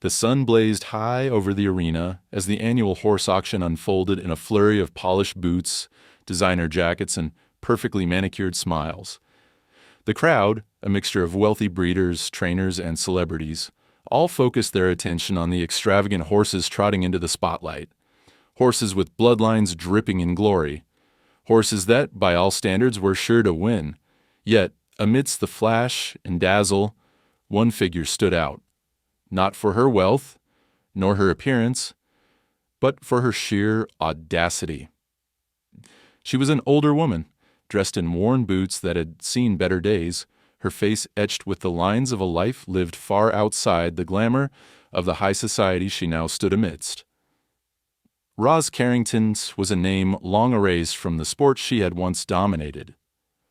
The sun blazed high over the arena as the annual horse auction unfolded in a flurry of polished boots, designer jackets, and perfectly manicured smiles. The crowd, a mixture of wealthy breeders, trainers, and celebrities, all focused their attention on the extravagant horses trotting into the spotlight. Horses with bloodlines dripping in glory. Horses that, by all standards, were sure to win. Yet, amidst the flash and dazzle, one figure stood out. Not for her wealth, nor her appearance, but for her sheer audacity. She was an older woman, dressed in worn boots that had seen better days, her face etched with the lines of a life lived far outside the glamour of the high society she now stood amidst. Roz Carrington's was a name long erased from the sport she had once dominated.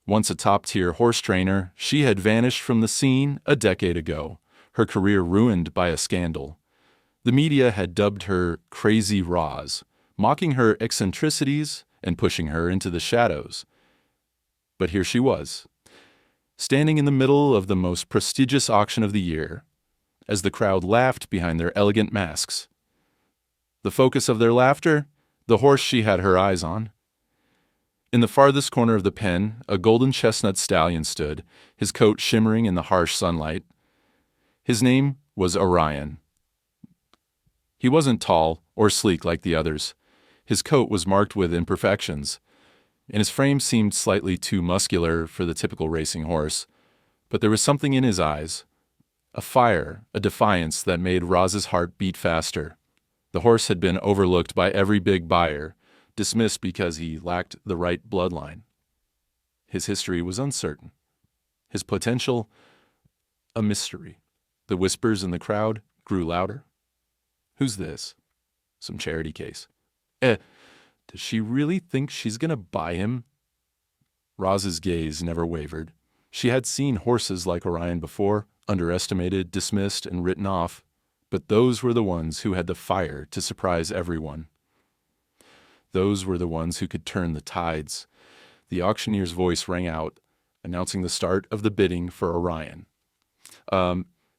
Once a top-tier horse trainer, she had vanished from the scene a decade ago, her career ruined by a scandal. The media had dubbed her Crazy Roz, mocking her eccentricities and pushing her into the shadows. But here she was, standing in the middle of the most prestigious auction of the year, as the crowd laughed behind their elegant masks. The focus of their laughter, the horse she had her eyes on. In the farthest corner of the pen, a golden chestnut stallion stood, his coat shimmering in the harsh sunlight. His name was Orion. He wasn't tall or sleek like the others. His coat was marked with imperfections, and his frame seemed slightly too muscular for the typical racing horse. But there was something in his eyes, a fire, a defiance that made Roz's heart beat faster. The horse had been overlooked by every big buyer, dismissed because he lacked the right bloodline. His history was uncertain. His potential, a mystery. The whispers in the crowd grew louder. Who's this? Some charity case. Does she really think she's gonna buy him? Roz's gaze never wavered. She had seen horses like Orion before, underestimated, dismissed, and written off. But those were the ones who had the fire to surprise everyone. Those were the ones who could turn the tides. The auctioneer's voice rang out, announcing the start of the bidding for Orion.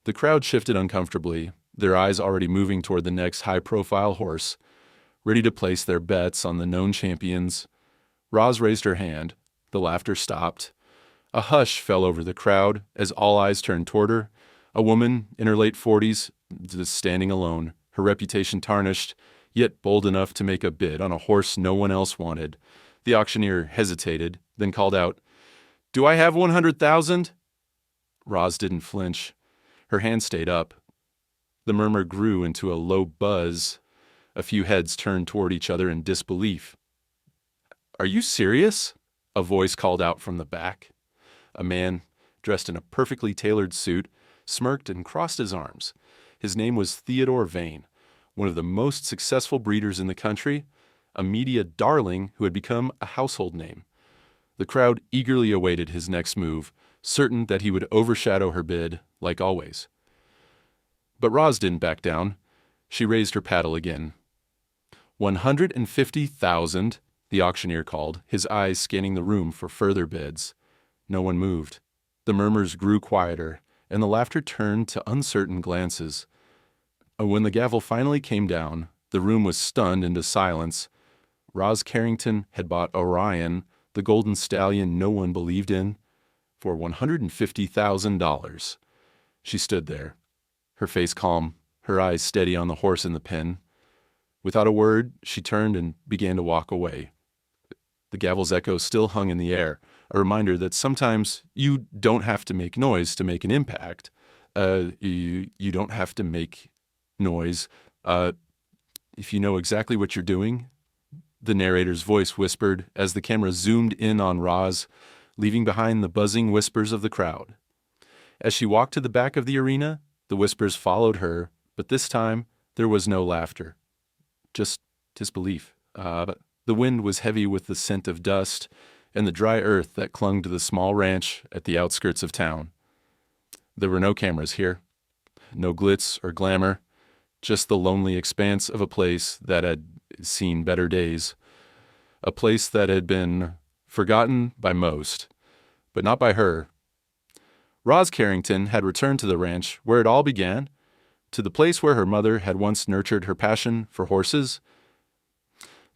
The crowd shifted uncomfortably, their eyes already moving toward the next high-profile horse, ready to place their bets on the known champions. Roz raised her hand. The laughter stopped. A hush fell over the crowd as all eyes turned toward her. A woman in her late 40s, just standing alone, her reputation tarnished, yet bold enough to make a bid on a horse no one else wanted. The auctioneer hesitated, then called out, "Do I have 100,000?" Roz didn't flinch. Her hand stayed up. The murmur grew into a low buzz. A few heads turned toward each other in disbelief. "Are you serious?" a voice called out from the back. A man, dressed in a perfectly tailored suit, smirked and crossed his arms. His name was Theodore Vane, one of the most successful breeders in the country, a media darling who had become a household name. The crowd eagerly awaited his next move, certain that he would overshadow her bid, like always. But Roz didn't back down. She raised her paddle again. 150,000, the auctioneer called, his eyes scanning the room for further bids. No one moved. The murmurs grew quieter, and the laughter turned to uncertain glances. When the gavel finally came down, the room was stunned into silence. Roz Carrington had bought Orion, the golden stallion no one believed in, for $150,000. She stood there, her face calm, her eyes steady on the horse in the pen. Without a word, she turned and began to walk away. The gavel's echo still hung in the air, a reminder that sometimes you don't have to make noise to make an impact. You don't have to make noise if you know exactly what you're doing. The narrator's voice whispered as the camera zoomed in on Roz, leaving behind the buzzing whispers of the crowd. As she walked to the back of the arena, the whispers followed her, but this time there was no laughter, just disbelief. The wind was heavy with the scent of dust and the dry earth that clung to the small ranch at the outskirts of town. There were no cameras here, no glitz or glamour, just the lonely expanse of a place that had seen better days, a place that had been forgotten by most, but not by her. Roz Carrington had returned to the ranch where it all began, to the place where her mother had once nurtured her passion for horses.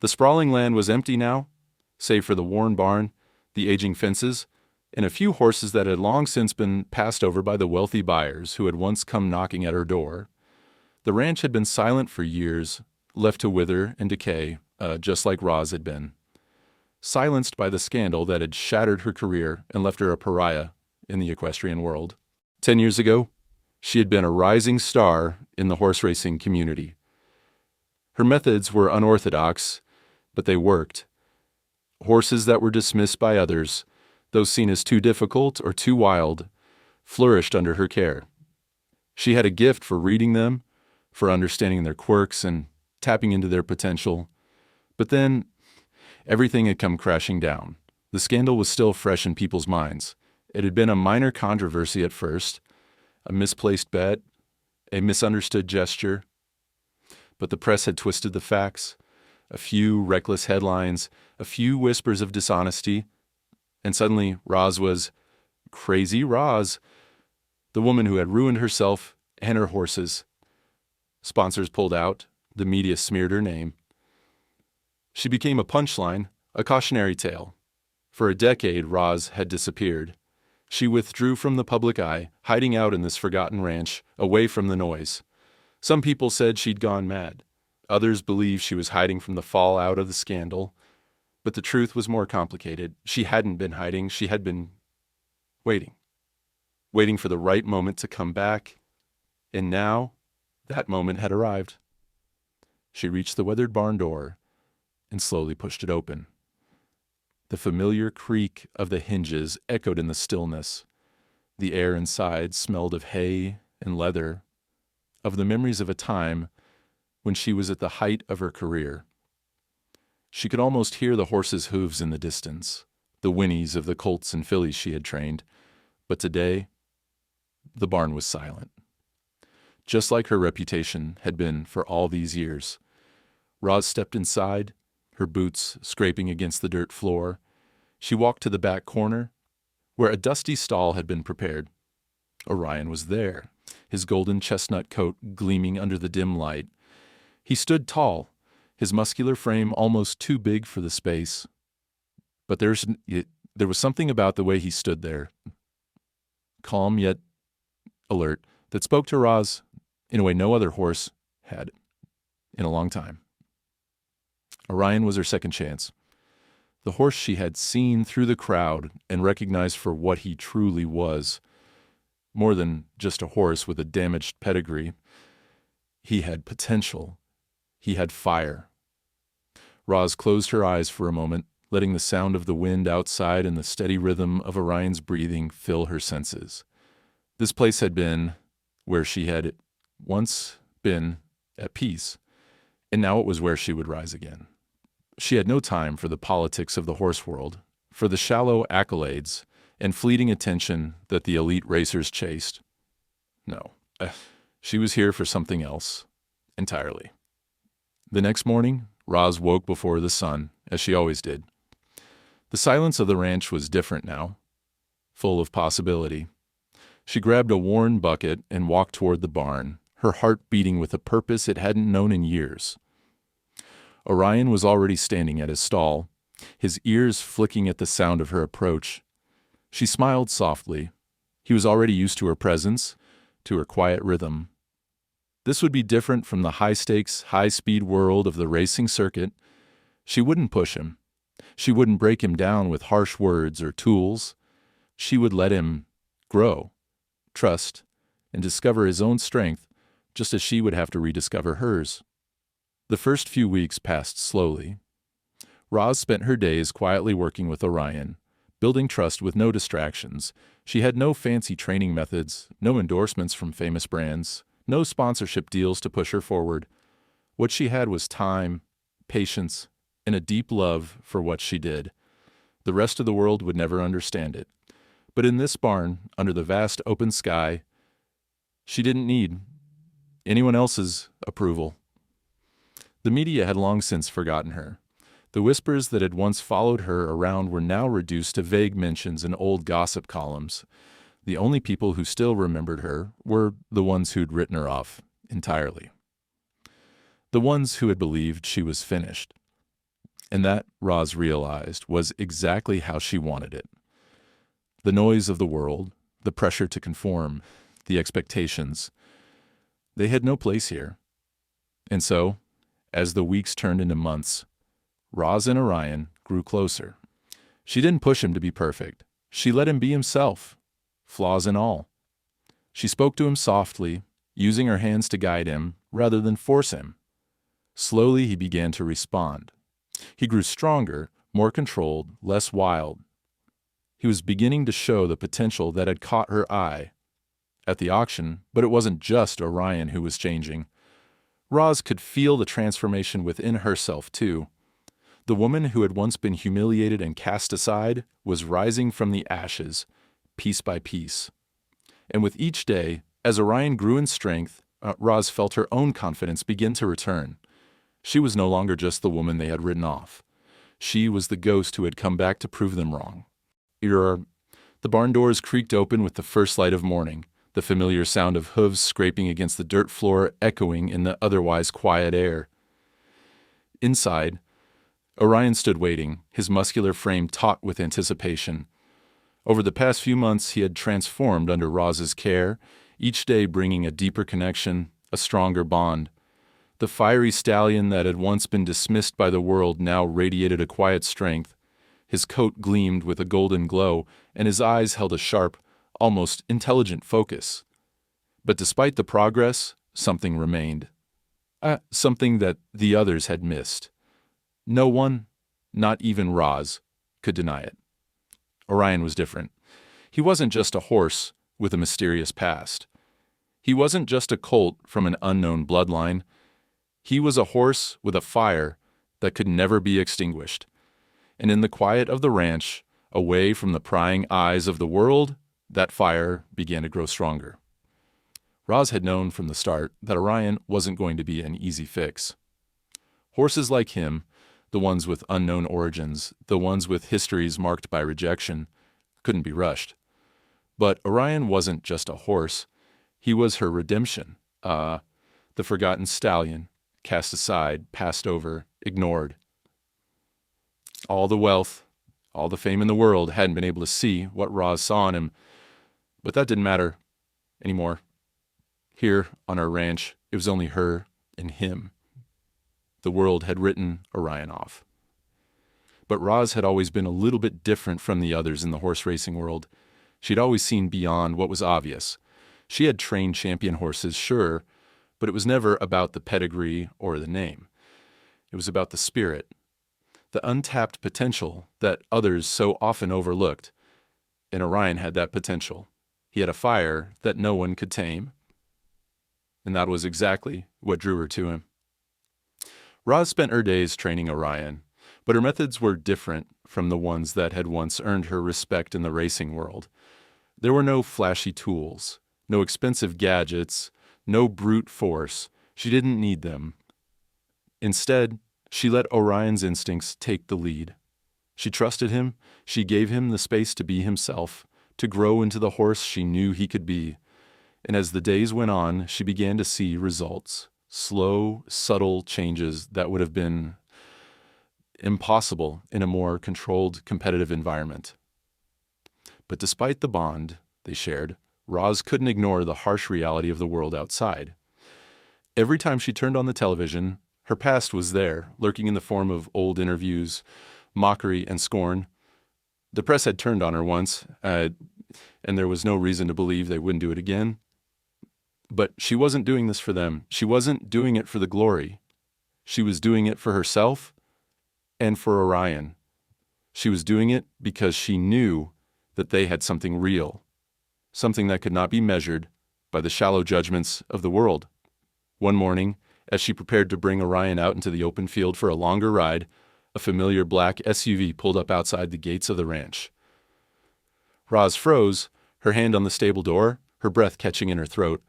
The sprawling land was empty now, save for the worn barn, the aging fences, and a few horses that had long since been passed over by the wealthy buyers who had once come knocking at her door. The ranch had been silent for years, left to wither and decay, just like Roz had been. Silenced by the scandal that had shattered her career and left her a pariah in the equestrian world. 10 years ago, she had been a rising star in the horse racing community. Her methods were unorthodox, but they worked. Horses that were dismissed by others, those seen as too difficult or too wild, flourished under her care. She had a gift for reading them, for understanding their quirks and tapping into their potential. But then, everything had come crashing down. The scandal was still fresh in people's minds. It had been a minor controversy at first, a misplaced bet, a misunderstood gesture. But the press had twisted the facts. A few reckless headlines, a few whispers of dishonesty, and suddenly Roz was Crazy Roz, the woman who had ruined herself and her horses. Sponsors pulled out, the media smeared her name. She became a punchline, a cautionary tale. For a decade, Roz had disappeared. She withdrew from the public eye, hiding out in this forgotten ranch, away from the noise. Some people said she'd gone mad. Others believed she was hiding from the fallout of the scandal. But the truth was more complicated. She hadn't been hiding. She had been waiting. Waiting for the right moment to come back. And now, that moment had arrived. She reached the weathered barn door and slowly pushed it open. The familiar creak of the hinges echoed in the stillness. The air inside smelled of hay and leather, of the memories of a time when she was at the height of her career. She could almost hear the horses' hooves in the distance, the whinnies of the colts and fillies she had trained. But today, the barn was silent. Just like her reputation had been for all these years. Roz stepped inside, her boots scraping against the dirt floor. She walked to the back corner, where a dusty stall had been prepared. Orion was there, his golden chestnut coat gleaming under the dim light. He stood tall, his muscular frame almost too big for the space. But there was something about the way he stood there, calm yet alert, that spoke to Roz in a way no other horse had in a long time. Orion was her second chance. The horse she had seen through the crowd and recognized for what he truly was. More than just a horse with a damaged pedigree. He had potential. He had fire. Roz closed her eyes for a moment, letting the sound of the wind outside and the steady rhythm of Orion's breathing fill her senses. This place had been where she had once been at peace, and now it was where she would rise again. She had no time for the politics of the horse world, for the shallow accolades and fleeting attention that the elite racers chased. No, she was here for something else, entirely. The next morning, Roz woke before the sun, as she always did. The silence of the ranch was different now, full of possibility. She grabbed a worn bucket and walked toward the barn, her heart beating with a purpose it hadn't known in years. Orion was already standing at his stall, his ears flicking at the sound of her approach. She smiled softly. He was already used to her presence, to her quiet rhythm. This would be different from the high-stakes, high-speed world of the racing circuit. She wouldn't push him. She wouldn't break him down with harsh words or tools. She would let him grow, trust, and discover his own strength, just as she would have to rediscover hers. The first few weeks passed slowly. Roz spent her days quietly working with Orion, building trust with no distractions. She had no fancy training methods, no endorsements from famous brands, no sponsorship deals to push her forward. What she had was time, patience, and a deep love for what she did. The rest of the world would never understand it. But in this barn, under the vast open sky, she didn't need anyone else's approval. The media had long since forgotten her. The whispers that had once followed her around were now reduced to vague mentions in old gossip columns. The only people who still remembered her were the ones who'd written her off, entirely. The ones who had believed she was finished. And that, Roz realized, was exactly how she wanted it. The noise of the world, the pressure to conform, the expectations, they had no place here. And so, as the weeks turned into months, Roz and Orion grew closer. She didn't push him to be perfect. She let him be himself, flaws and all. She spoke to him softly, using her hands to guide him rather than force him. Slowly he began to respond. He grew stronger, more controlled, less wild. He was beginning to show the potential that had caught her eye at the auction, but it wasn't just Orion who was changing. Roz could feel the transformation within herself, too. The woman who had once been humiliated and cast aside was rising from the ashes, piece by piece. And with each day, as Orion grew in strength, Roz felt her own confidence begin to return. She was no longer just the woman they had written off. She was the ghost who had come back to prove them wrong. The barn doors creaked open with the first light of morning, the familiar sound of hooves scraping against the dirt floor echoing in the otherwise quiet air. Inside, Orion stood waiting, his muscular frame taut with anticipation. Over the past few months, he had transformed under Roz's care, each day bringing a deeper connection, a stronger bond. The fiery stallion that had once been dismissed by the world now radiated a quiet strength. His coat gleamed with a golden glow, and his eyes held a sharp, almost intelligent focus. But despite the progress, something remained. Something that the others had missed. No one, not even Roz, could deny it. Orion was different. He wasn't just a horse with a mysterious past. He wasn't just a colt from an unknown bloodline. He was a horse with a fire that could never be extinguished. And in the quiet of the ranch, away from the prying eyes of the world, that fire began to grow stronger. Roz had known from the start that Orion wasn't going to be an easy fix. Horses like him, the ones with unknown origins, the ones with histories marked by rejection, couldn't be rushed. But Orion wasn't just a horse. He was her redemption, the forgotten stallion, cast aside, passed over, ignored. All the wealth, all the fame in the world hadn't been able to see what Roz saw in him, but that didn't matter anymore. Here on our ranch, it was only her and him. The world had written Orion off. But Roz had always been a little bit different from the others in the horse racing world. She'd always seen beyond what was obvious. She had trained champion horses, sure, but it was never about the pedigree or the name. It was about the spirit, the untapped potential that others so often overlooked. And Orion had that potential. He had a fire that no one could tame. And that was exactly what drew her to him. Roz spent her days training Orion, but her methods were different from the ones that had once earned her respect in the racing world. There were no flashy tools, no expensive gadgets, no brute force. She didn't need them. Instead, she let Orion's instincts take the lead. She trusted him, she gave him the space to be himself, to grow into the horse she knew he could be. And as the days went on, she began to see results, slow, subtle changes that would have been impossible in a more controlled, competitive environment. But despite the bond they shared, Roz couldn't ignore the harsh reality of the world outside. Every time she turned on the television, her past was there, lurking in the form of old interviews, mockery, and scorn. The press had turned on her once, and there was no reason to believe they wouldn't do it again. But she wasn't doing this for them. She wasn't doing it for the glory. She was doing it for herself and for Orion. She was doing it because she knew that they had something real, something that could not be measured by the shallow judgments of the world. One morning, as she prepared to bring Orion out into the open field for a longer ride, a familiar black SUV pulled up outside the gates of the ranch. Roz froze, her hand on the stable door, her breath catching in her throat.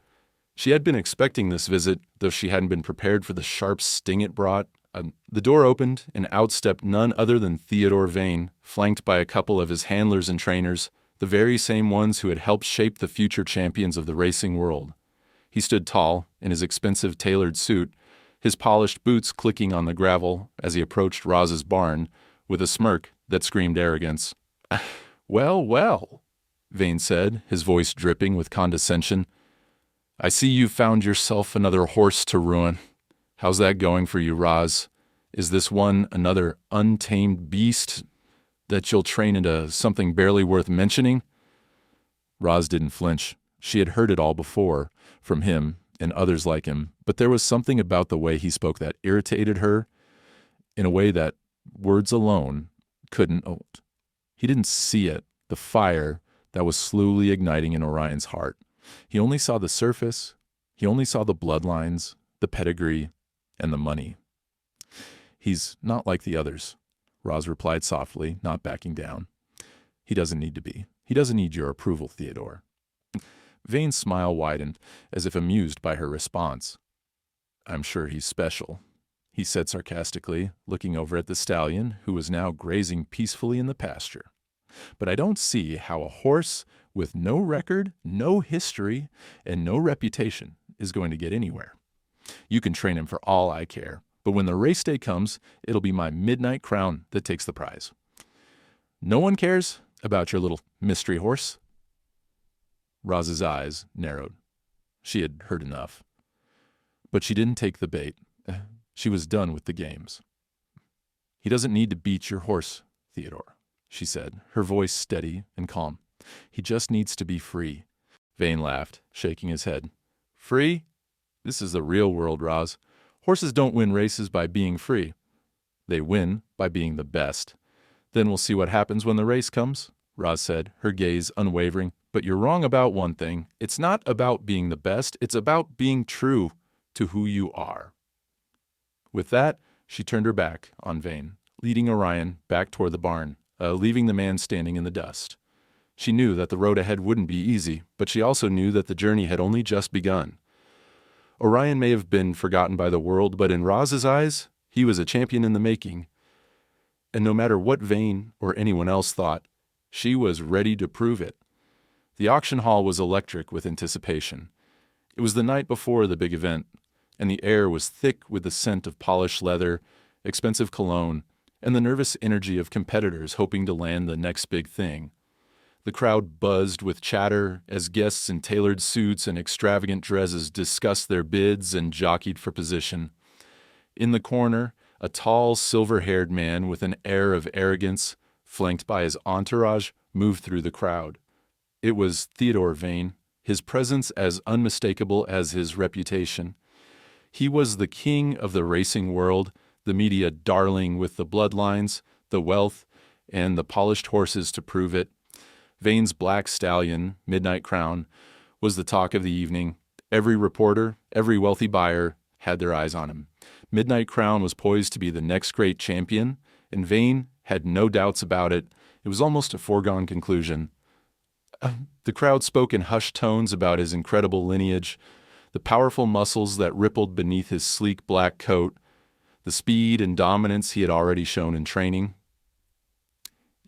She had been expecting this visit, though she hadn't been prepared for the sharp sting it brought. The door opened, and out stepped none other than Theodore Vane, flanked by a couple of his handlers and trainers, the very same ones who had helped shape the future champions of the racing world. He stood tall in his expensive tailored suit, his polished boots clicking on the gravel as he approached Roz's barn with a smirk that screamed arrogance. "Well, well," Vane said, his voice dripping with condescension. "I see you've found yourself another horse to ruin. How's that going for you, Roz? Is this one another untamed beast that you'll train into something barely worth mentioning?" Roz didn't flinch. She had heard it all before, from him and others like him, but there was something about the way he spoke that irritated her in a way that words alone couldn't. He didn't see it, the fire that was slowly igniting in Orion's heart. He only saw the surface. He only saw the bloodlines, the pedigree, and the money. "He's not like the others," Roz replied softly, not backing down. "He doesn't need to be. He doesn't need your approval, Theodore." Vane's smile widened, as if amused by her response. "I'm sure he's special," he said sarcastically, looking over at the stallion, who was now grazing peacefully in the pasture. "But I don't see how a horse with no record, no history, and no reputation is going to get anywhere. You can train him for all I care, but when the race day comes, it'll be my Midnight Crown that takes the prize. No one cares about your little mystery horse." Roz's eyes narrowed. She had heard enough. But she didn't take the bait. She was done with the games. "He doesn't need to beat your horse, Theodore," she said, her voice steady and calm. "He just needs to be free." Vane laughed, shaking his head. "Free? This is the real world, Roz. Horses don't win races by being free. They win by being the best. Then we'll see what happens when the race comes," Roz said, her gaze unwavering. "But you're wrong about one thing. It's not about being the best. It's about being true to who you are." With that, she turned her back on Vane, leading Orion back toward the barn, leaving the man standing in the dust. She knew that the road ahead wouldn't be easy, but she also knew that the journey had only just begun. Orion may have been forgotten by the world, but in Roz's eyes, he was a champion in the making. And no matter what Vane or anyone else thought, she was ready to prove it. The auction hall was electric with anticipation. It was the night before the big event, and the air was thick with the scent of polished leather, expensive cologne, and the nervous energy of competitors hoping to land the next big thing. The crowd buzzed with chatter as guests in tailored suits and extravagant dresses discussed their bids and jockeyed for position. In the corner, a tall, silver-haired man with an air of arrogance, flanked by his entourage, moved through the crowd. It was Theodore Vane, his presence as unmistakable as his reputation. He was the king of the racing world, the media darling with the bloodlines, the wealth, and the polished horses to prove it. Vane's black stallion, Midnight Crown, was the talk of the evening. Every reporter, every wealthy buyer had their eyes on him. Midnight Crown was poised to be the next great champion, and Vane had no doubts about it. It was almost a foregone conclusion. The crowd spoke in hushed tones about his incredible lineage, the powerful muscles that rippled beneath his sleek black coat, the speed and dominance he had already shown in training.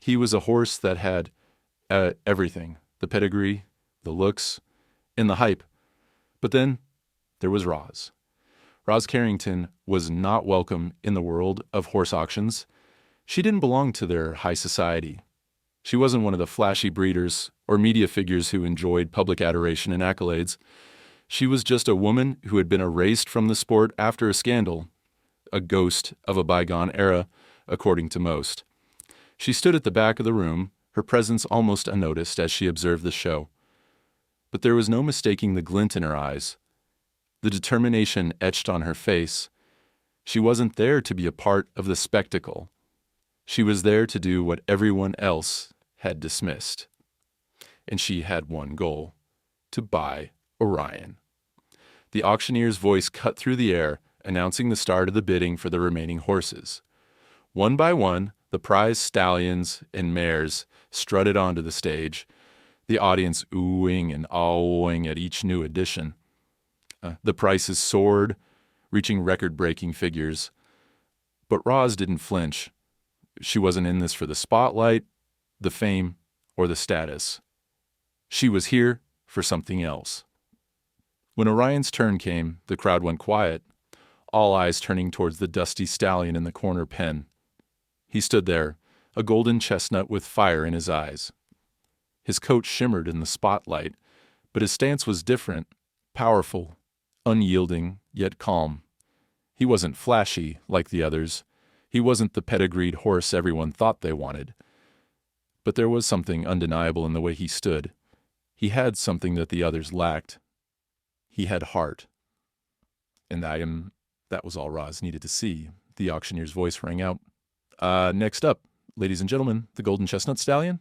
He was a horse that had everything, the pedigree, the looks, and the hype. But then there was Roz. Roz Carrington was not welcome in the world of horse auctions. She didn't belong to their high society. She wasn't one of the flashy breeders or media figures who enjoyed public adoration and accolades. She was just a woman who had been erased from the sport after a scandal, a ghost of a bygone era, according to most. She stood at the back of the room, her presence almost unnoticed as she observed the show. But there was no mistaking the glint in her eyes, the determination etched on her face. She wasn't there to be a part of the spectacle. She was there to do what everyone else had dismissed. And she had one goal: to buy Orion. The auctioneer's voice cut through the air, announcing the start of the bidding for the remaining horses. One by one, the prize stallions and mares strutted onto the stage, the audience oohing and awing at each new addition. The prices soared, reaching record-breaking figures. But Roz didn't flinch. She wasn't in this for the spotlight, the fame, or the status. She was here for something else. When Orion's turn came, the crowd went quiet, all eyes turning towards the dusty stallion in the corner pen. He stood there, a golden chestnut with fire in his eyes. His coat shimmered in the spotlight, but his stance was different, powerful, unyielding, yet calm. He wasn't flashy like the others. He wasn't the pedigreed horse everyone thought they wanted. But there was something undeniable in the way he stood. He had something that the others lacked. He had heart. And that was all Roz needed to see. The auctioneer's voice rang out. Next up, ladies and gentlemen, the Golden Chestnut Stallion.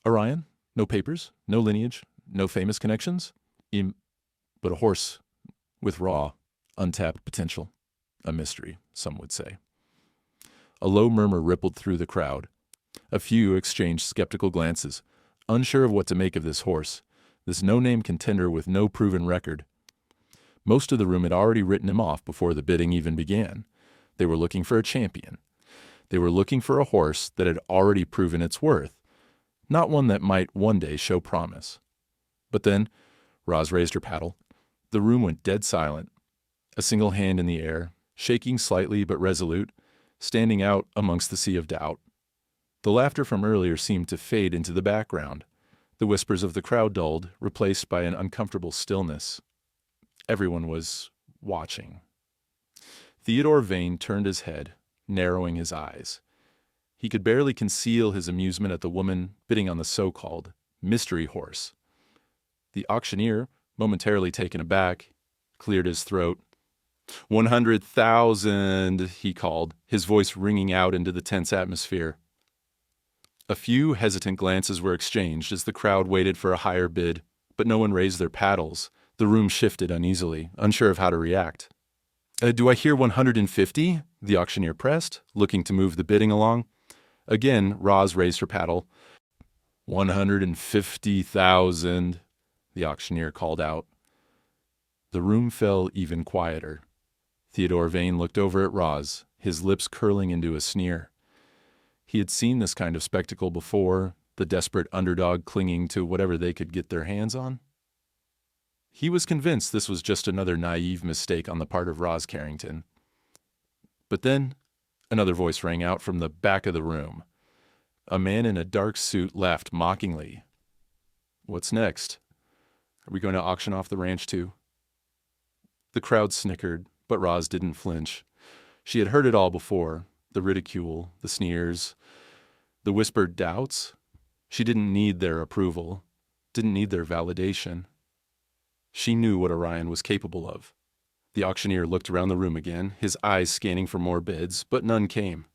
Orion, no papers, no lineage, no famous connections, but a horse with raw, untapped potential. A mystery, some would say. A low murmur rippled through the crowd. A few exchanged skeptical glances, unsure of what to make of this horse, this no-name contender with no proven record. Most of the room had already written him off before the bidding even began. They were looking for a champion. They were looking for a horse that had already proven its worth, not one that might one day show promise. But then, Roz raised her paddle. The room went dead silent, a single hand in the air, shaking slightly but resolute, standing out amongst the sea of doubt. The laughter from earlier seemed to fade into the background. The whispers of the crowd dulled, replaced by an uncomfortable stillness. Everyone was watching. Theodore Vane turned his head, narrowing his eyes. He could barely conceal his amusement at the woman bidding on the so-called mystery horse. The auctioneer, momentarily taken aback, cleared his throat. 100,000, he called, his voice ringing out into the tense atmosphere. A few hesitant glances were exchanged as the crowd waited for a higher bid, but no one raised their paddles. The room shifted uneasily, unsure of how to react. Do I hear 150? The auctioneer pressed, looking to move the bidding along. Again, Roz raised her paddle. 150,000, the auctioneer called out. The room fell even quieter. Theodore Vane looked over at Roz, his lips curling into a sneer. He had seen this kind of spectacle before, the desperate underdog clinging to whatever they could get their hands on. He was convinced this was just another naive mistake on the part of Roz Carrington. But then, another voice rang out from the back of the room. A man in a dark suit laughed mockingly. What's next? Are we going to auction off the ranch too? The crowd snickered, but Roz didn't flinch. She had heard it all before, the ridicule, the sneers, the whispered doubts. She didn't need their approval, didn't need their validation. She knew what Orion was capable of. The auctioneer looked around the room again, his eyes scanning for more bids, but none came.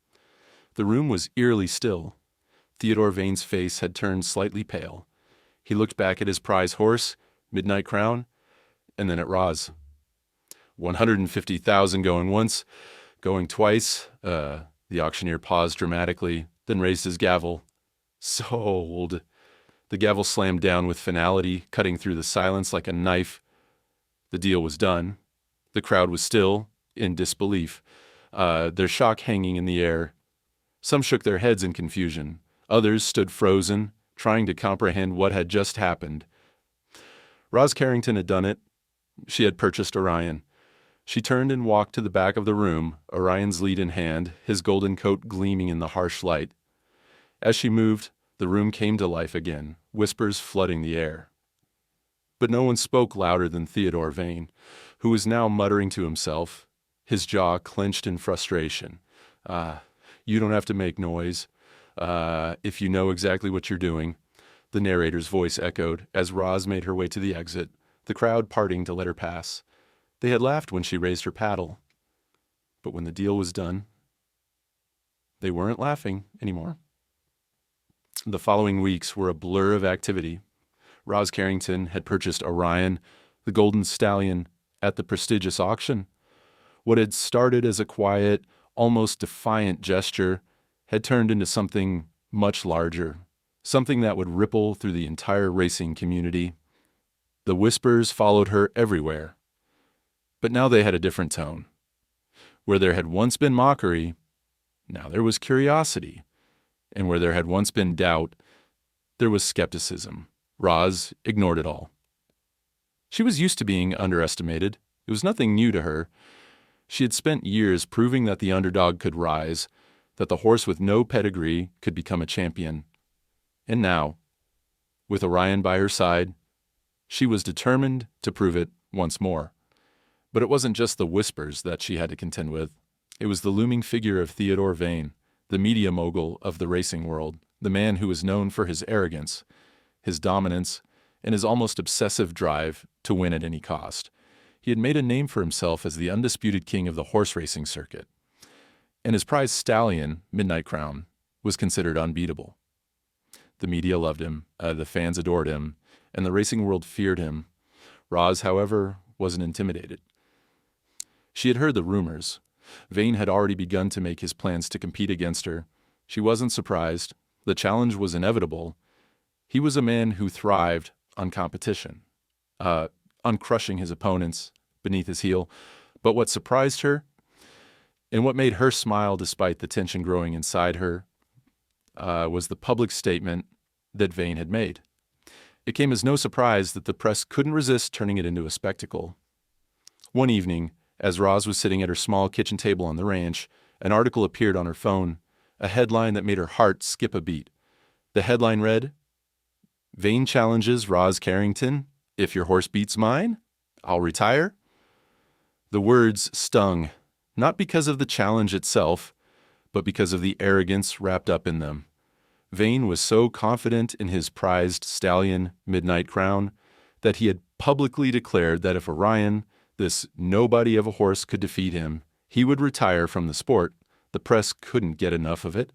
The room was eerily still. Theodore Vane's face had turned slightly pale. He looked back at his prize horse, Midnight Crown, and then at Roz. 150,000 going once, going twice. The auctioneer paused dramatically, then raised his gavel. Sold. The gavel slammed down with finality, cutting through the silence like a knife. The deal was done. The crowd was still, in disbelief, their shock hanging in the air. Some shook their heads in confusion. Others stood frozen, trying to comprehend what had just happened. Roz Carrington had done it. She had purchased Orion. She turned and walked to the back of the room, Orion's lead in hand, his golden coat gleaming in the harsh light. As she moved, the room came to life again, whispers flooding the air. But no one spoke louder than Theodore Vane, who was now muttering to himself, his jaw clenched in frustration. You don't have to make noise, if you know exactly what you're doing, the narrator's voice echoed as Roz made her way to the exit, the crowd parting to let her pass. They had laughed when she raised her paddle. But when the deal was done, they weren't laughing anymore. The following weeks were a blur of activity. Roz Carrington had purchased Orion, the golden stallion, at the prestigious auction. What had started as a quiet, almost defiant gesture had turned into something much larger, something that would ripple through the entire racing community. The whispers followed her everywhere. But now they had a different tone. Where there had once been mockery, now there was curiosity. And where there had once been doubt, there was skepticism. Roz ignored it all. She was used to being underestimated. It was nothing new to her. She had spent years proving that the underdog could rise, that the horse with no pedigree could become a champion. And now, with Orion by her side, she was determined to prove it once more. But it wasn't just the whispers that she had to contend with. It was the looming figure of Theodore Vane, the media mogul of the racing world, the man who was known for his arrogance, his dominance, and his almost obsessive drive to win at any cost. He had made a name for himself as the undisputed king of the horse racing circuit, and his prized stallion, Midnight Crown, was considered unbeatable. The media loved him, the fans adored him, and the racing world feared him. Roz, however, wasn't intimidated. She had heard the rumors. Vane had already begun to make his plans to compete against her. She wasn't surprised. The challenge was inevitable. He was a man who thrived on competition, on crushing his opponents beneath his heel. But what surprised her, and what made her smile despite the tension growing inside her, was the public statement that Vane had made. It came as no surprise that the press couldn't resist turning it into a spectacle. One evening, as Roz was sitting at her small kitchen table on the ranch, an article appeared on her phone, a headline that made her heart skip a beat. The headline read, "Vane challenges Roz Carrington. If your horse beats mine, I'll retire." The words stung, not because of the challenge itself, but because of the arrogance wrapped up in them. Vane was so confident in his prized stallion, Midnight Crown, that he had publicly declared that if Orion, this nobody of a horse, could defeat him, he would retire from the sport. The press couldn't get enough of it.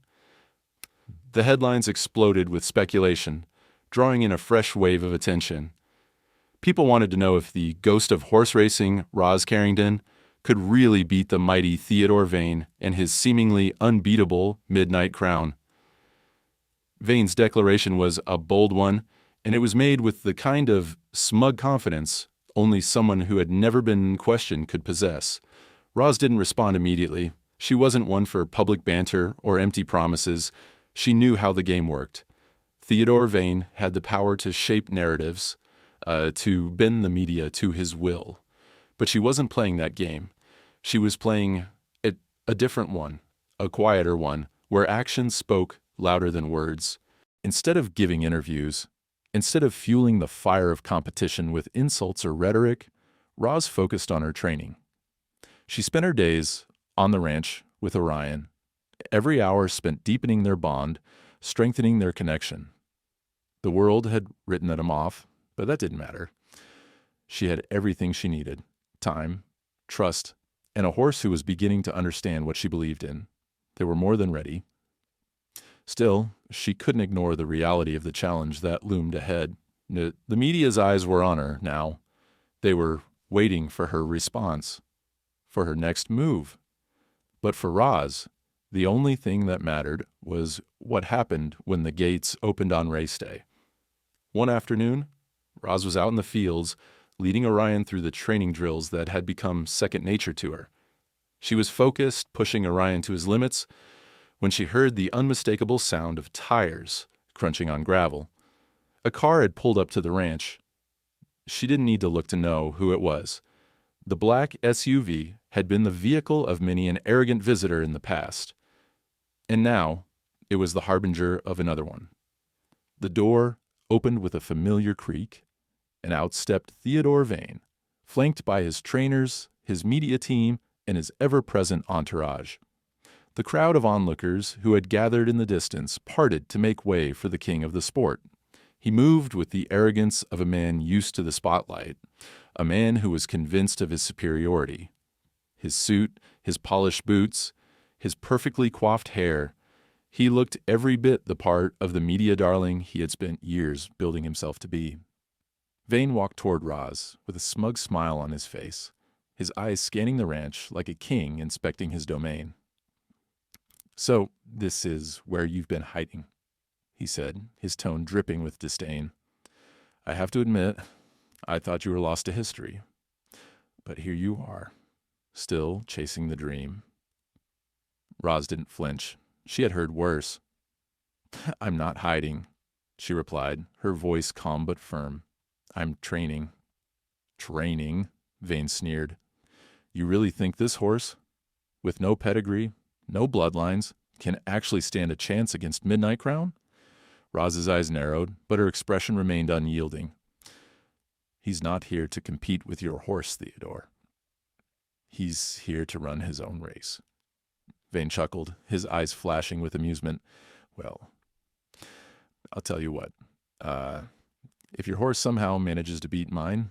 The headlines exploded with speculation, drawing in a fresh wave of attention. People wanted to know if the ghost of horse racing, Roz Carrington, could really beat the mighty Theodore Vane and his seemingly unbeatable Midnight Crown. Vane's declaration was a bold one, and it was made with the kind of smug confidence only someone who had never been questioned could possess. Roz didn't respond immediately. She wasn't one for public banter or empty promises. She knew how the game worked. Theodore Vane had the power to shape narratives, to bend the media to his will. But she wasn't playing that game. She was playing a different one, a quieter one, where actions spoke louder than words. Instead of giving interviews, instead of fueling the fire of competition with insults or rhetoric, Roz focused on her training. She spent her days on the ranch with Orion, every hour spent deepening their bond, strengthening their connection. The world had written them off, but that didn't matter. She had everything she needed: time, trust, and a horse who was beginning to understand what she believed in. They were more than ready. Still, she couldn't ignore the reality of the challenge that loomed ahead. The media's eyes were on her now. They were waiting for her response, for her next move. But for Roz, the only thing that mattered was what happened when the gates opened on race day. One afternoon, Roz was out in the fields, leading Orion through the training drills that had become second nature to her. She was focused, pushing Orion to his limits, when she heard the unmistakable sound of tires crunching on gravel. A car had pulled up to the ranch. She didn't need to look to know who it was. The black SUV had been the vehicle of many an arrogant visitor in the past. And now, it was the harbinger of another one. The door opened with a familiar creak, and out stepped Theodore Vane, flanked by his trainers, his media team, and his ever-present entourage. The crowd of onlookers who had gathered in the distance parted to make way for the king of the sport. He moved with the arrogance of a man used to the spotlight, a man who was convinced of his superiority. His suit, his polished boots, his perfectly coiffed hair, he looked every bit the part of the media darling he had spent years building himself to be. Vane walked toward Roz with a smug smile on his face, his eyes scanning the ranch like a king inspecting his domain. "So, this is where you've been hiding," he said, his tone dripping with disdain. "I have to admit, I thought you were lost to history. But here you are, still chasing the dream." Roz didn't flinch. She had heard worse. "I'm not hiding," she replied, her voice calm but firm. "I'm training." Training, Vane sneered. You really think this horse, with no pedigree, no bloodlines, can actually stand a chance against Midnight Crown? Roz's eyes narrowed, but her expression remained unyielding. He's not here to compete with your horse, Theodore. He's here to run his own race. Vane chuckled, his eyes flashing with amusement. Well, I'll tell you what. If your horse somehow manages to beat mine,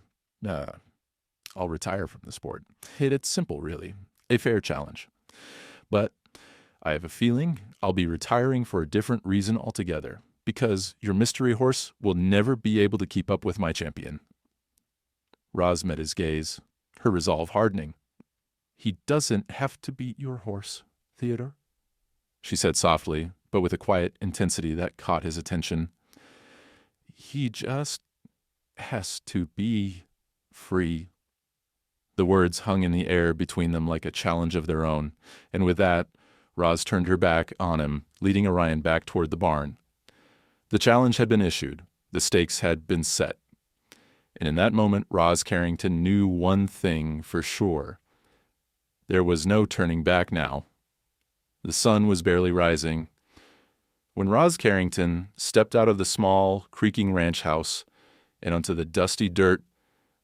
I'll retire from the sport. It's simple, really. A fair challenge. But I have a feeling I'll be retiring for a different reason altogether, because your mystery horse will never be able to keep up with my champion. Roz met his gaze, her resolve hardening. He doesn't have to beat your horse, Theodore, she said softly, but with a quiet intensity that caught his attention. He just has to be free. The words hung in the air between them like a challenge of their own, and with that, Roz turned her back on him, leading Orion back toward the barn. The challenge had been issued, the stakes had been set, and in that moment Roz Carrington knew one thing for sure. There was no turning back now. The sun was barely rising when Roz Carrington stepped out of the small, creaking ranch house and onto the dusty dirt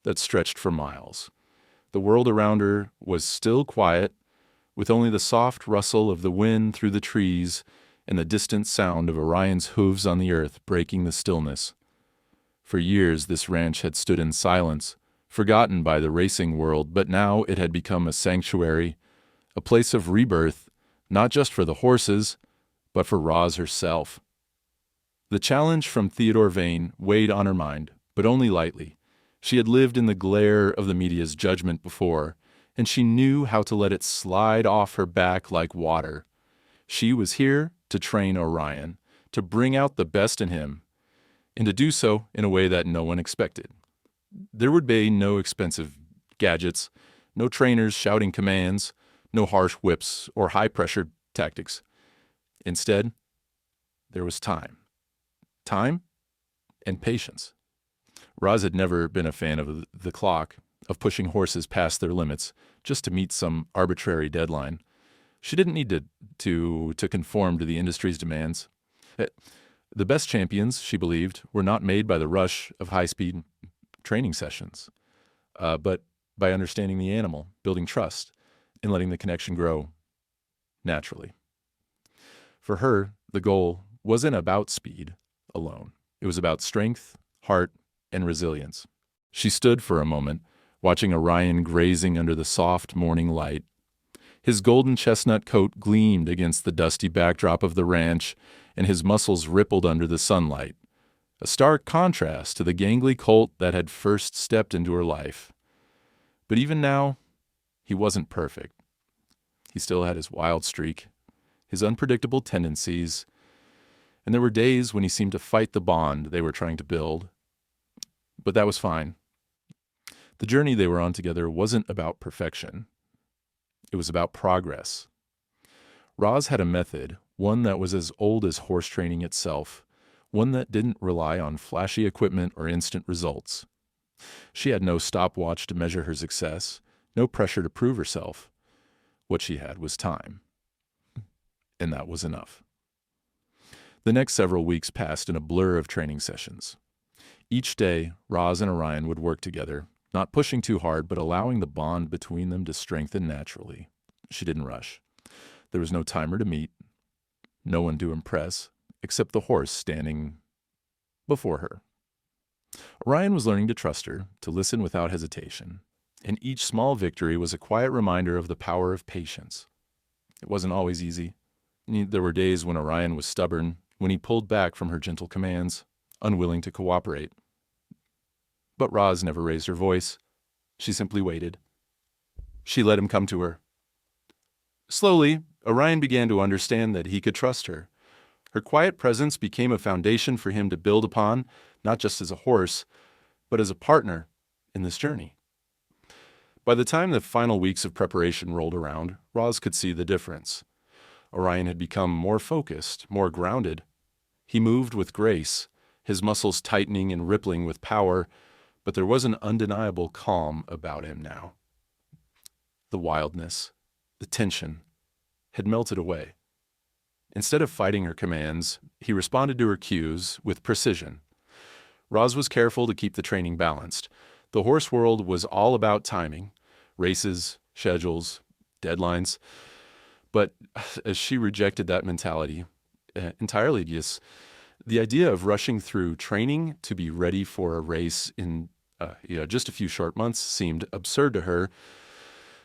that stretched for miles. The world around her was still quiet, with only the soft rustle of the wind through the trees and the distant sound of Orion's hooves on the earth breaking the stillness. For years this ranch had stood in silence, forgotten by the racing world, but now it had become a sanctuary, a place of rebirth, not just for the horses, but for Roz herself. The challenge from Theodore Vane weighed on her mind, but only lightly. She had lived in the glare of the media's judgment before, and she knew how to let it slide off her back like water. She was here to train Orion, to bring out the best in him, and to do so in a way that no one expected. There would be no expensive gadgets, no trainers shouting commands, no harsh whips or high-pressure tactics. Instead, there was time. Time and patience. Roz had never been a fan of the clock, of pushing horses past their limits just to meet some arbitrary deadline. She didn't need to conform to the industry's demands. The best champions, she believed, were not made by the rush of high-speed training sessions, but by understanding the animal, building trust, and letting the connection grow naturally. For her, the goal wasn't about speed alone. It was about strength, heart, and resilience. She stood for a moment, watching Orion grazing under the soft morning light. His golden chestnut coat gleamed against the dusty backdrop of the ranch, and his muscles rippled under the sunlight, a stark contrast to the gangly colt that had first stepped into her life. But even now, he wasn't perfect. He still had his wild streak, his unpredictable tendencies, and there were days when he seemed to fight the bond they were trying to build. But that was fine. The journey they were on together wasn't about perfection. It was about progress. Roz had a method, one that was as old as horse training itself, one that didn't rely on flashy equipment or instant results. She had no stopwatch to measure her success, no pressure to prove herself. What she had was time. And that was enough. The next several weeks passed in a blur of training sessions. Each day, Roz and Orion would work together, not pushing too hard, but allowing the bond between them to strengthen naturally. She didn't rush. There was no timer to meet, no one to impress, except the horse standing before her. Orion was learning to trust her, to listen without hesitation, and each small victory was a quiet reminder of the power of patience. It wasn't always easy. There were days when Orion was stubborn, when he pulled back from her gentle commands, unwilling to cooperate. But Roz never raised her voice. She simply waited. She let him come to her. Slowly, Orion began to understand that he could trust her. Her quiet presence became a foundation for him to build upon, not just as a horse, but as a partner in this journey. By the time the final weeks of preparation rolled around, Roz could see the difference. Orion had become more focused, more grounded. He moved with grace, his muscles tightening and rippling with power, But there was an undeniable calm about him now. The wildness, the tension, had melted away. Instead of fighting her commands, he responded to her cues with precision. Roz was careful to keep the training balanced. The horse world was all about timing, races, schedules, deadlines. But as she rejected that mentality entirely, yes, the idea of rushing through training to be ready for a race in just a few short months seemed absurd to her.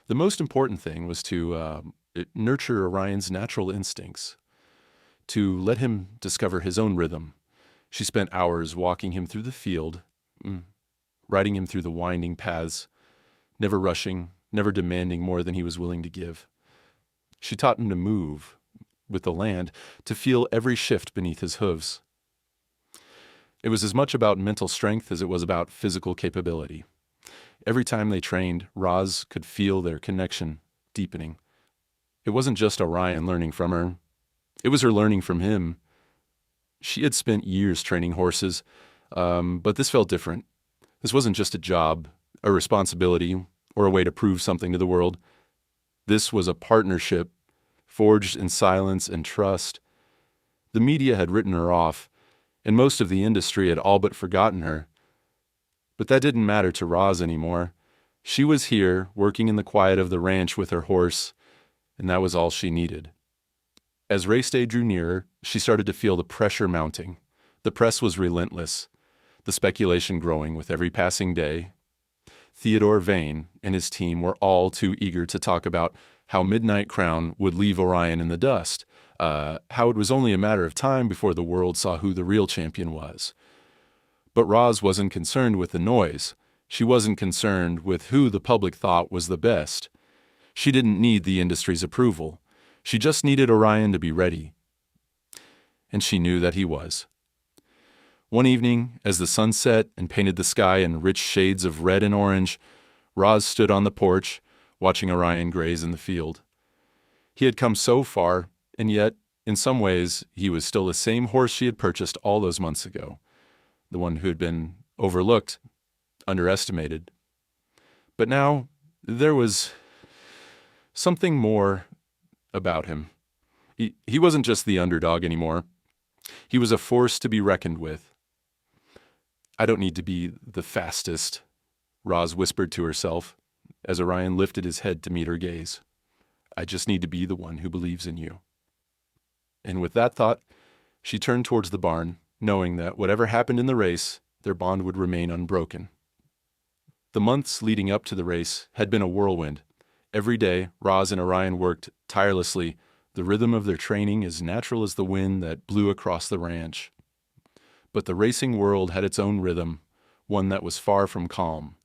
The most important thing was to nurture Orion's natural instincts, to let him discover his own rhythm. She spent hours walking him through the field, riding him through the winding paths, never rushing, never demanding more than he was willing to give. She taught him to move with the land, to feel every shift beneath his hooves. It was as much about mental strength as it was about physical capability. Every time they trained, Roz could feel their connection deepening. It wasn't just Orion learning from her. It was her learning from him. She had spent years training horses, but this felt different. This wasn't just a job, a responsibility, or a way to prove something to the world. This was a partnership, forged in silence and trust. The media had written her off, and most of the industry had all but forgotten her. But that didn't matter to Roz anymore. She was here, working in the quiet of the ranch with her horse, and that was all she needed. As race day drew nearer, she started to feel the pressure mounting. The press was relentless, the speculation growing with every passing day. Theodore Vane and his team were all too eager to talk about how Midnight Crown would leave Orion in the dust, how it was only a matter of time before the world saw who the real champion was. But Roz wasn't concerned with the noise. She wasn't concerned with who the public thought was the best. She didn't need the industry's approval. She just needed Orion to be ready. And she knew that he was. One evening, as the sun set and painted the sky in rich shades of red and orange, Roz stood on the porch, watching Orion graze in the field. He had come so far, and yet, in some ways, he was still the same horse she had purchased all those months ago, the one who had been overlooked, underestimated. But now, there was something more about him. He wasn't just the underdog anymore. He was a force to be reckoned with. "I don't need to be the fastest," Roz whispered to herself as Orion lifted his head to meet her gaze. "I just need to be the one who believes in you." And with that thought, she turned towards the barn, knowing that whatever happened in the race, their bond would remain unbroken. The months leading up to the race had been a whirlwind. Every day, Roz and Orion worked tirelessly, the rhythm of their training as natural as the wind that blew across the ranch. But the racing world had its own rhythm, one that was far from calm.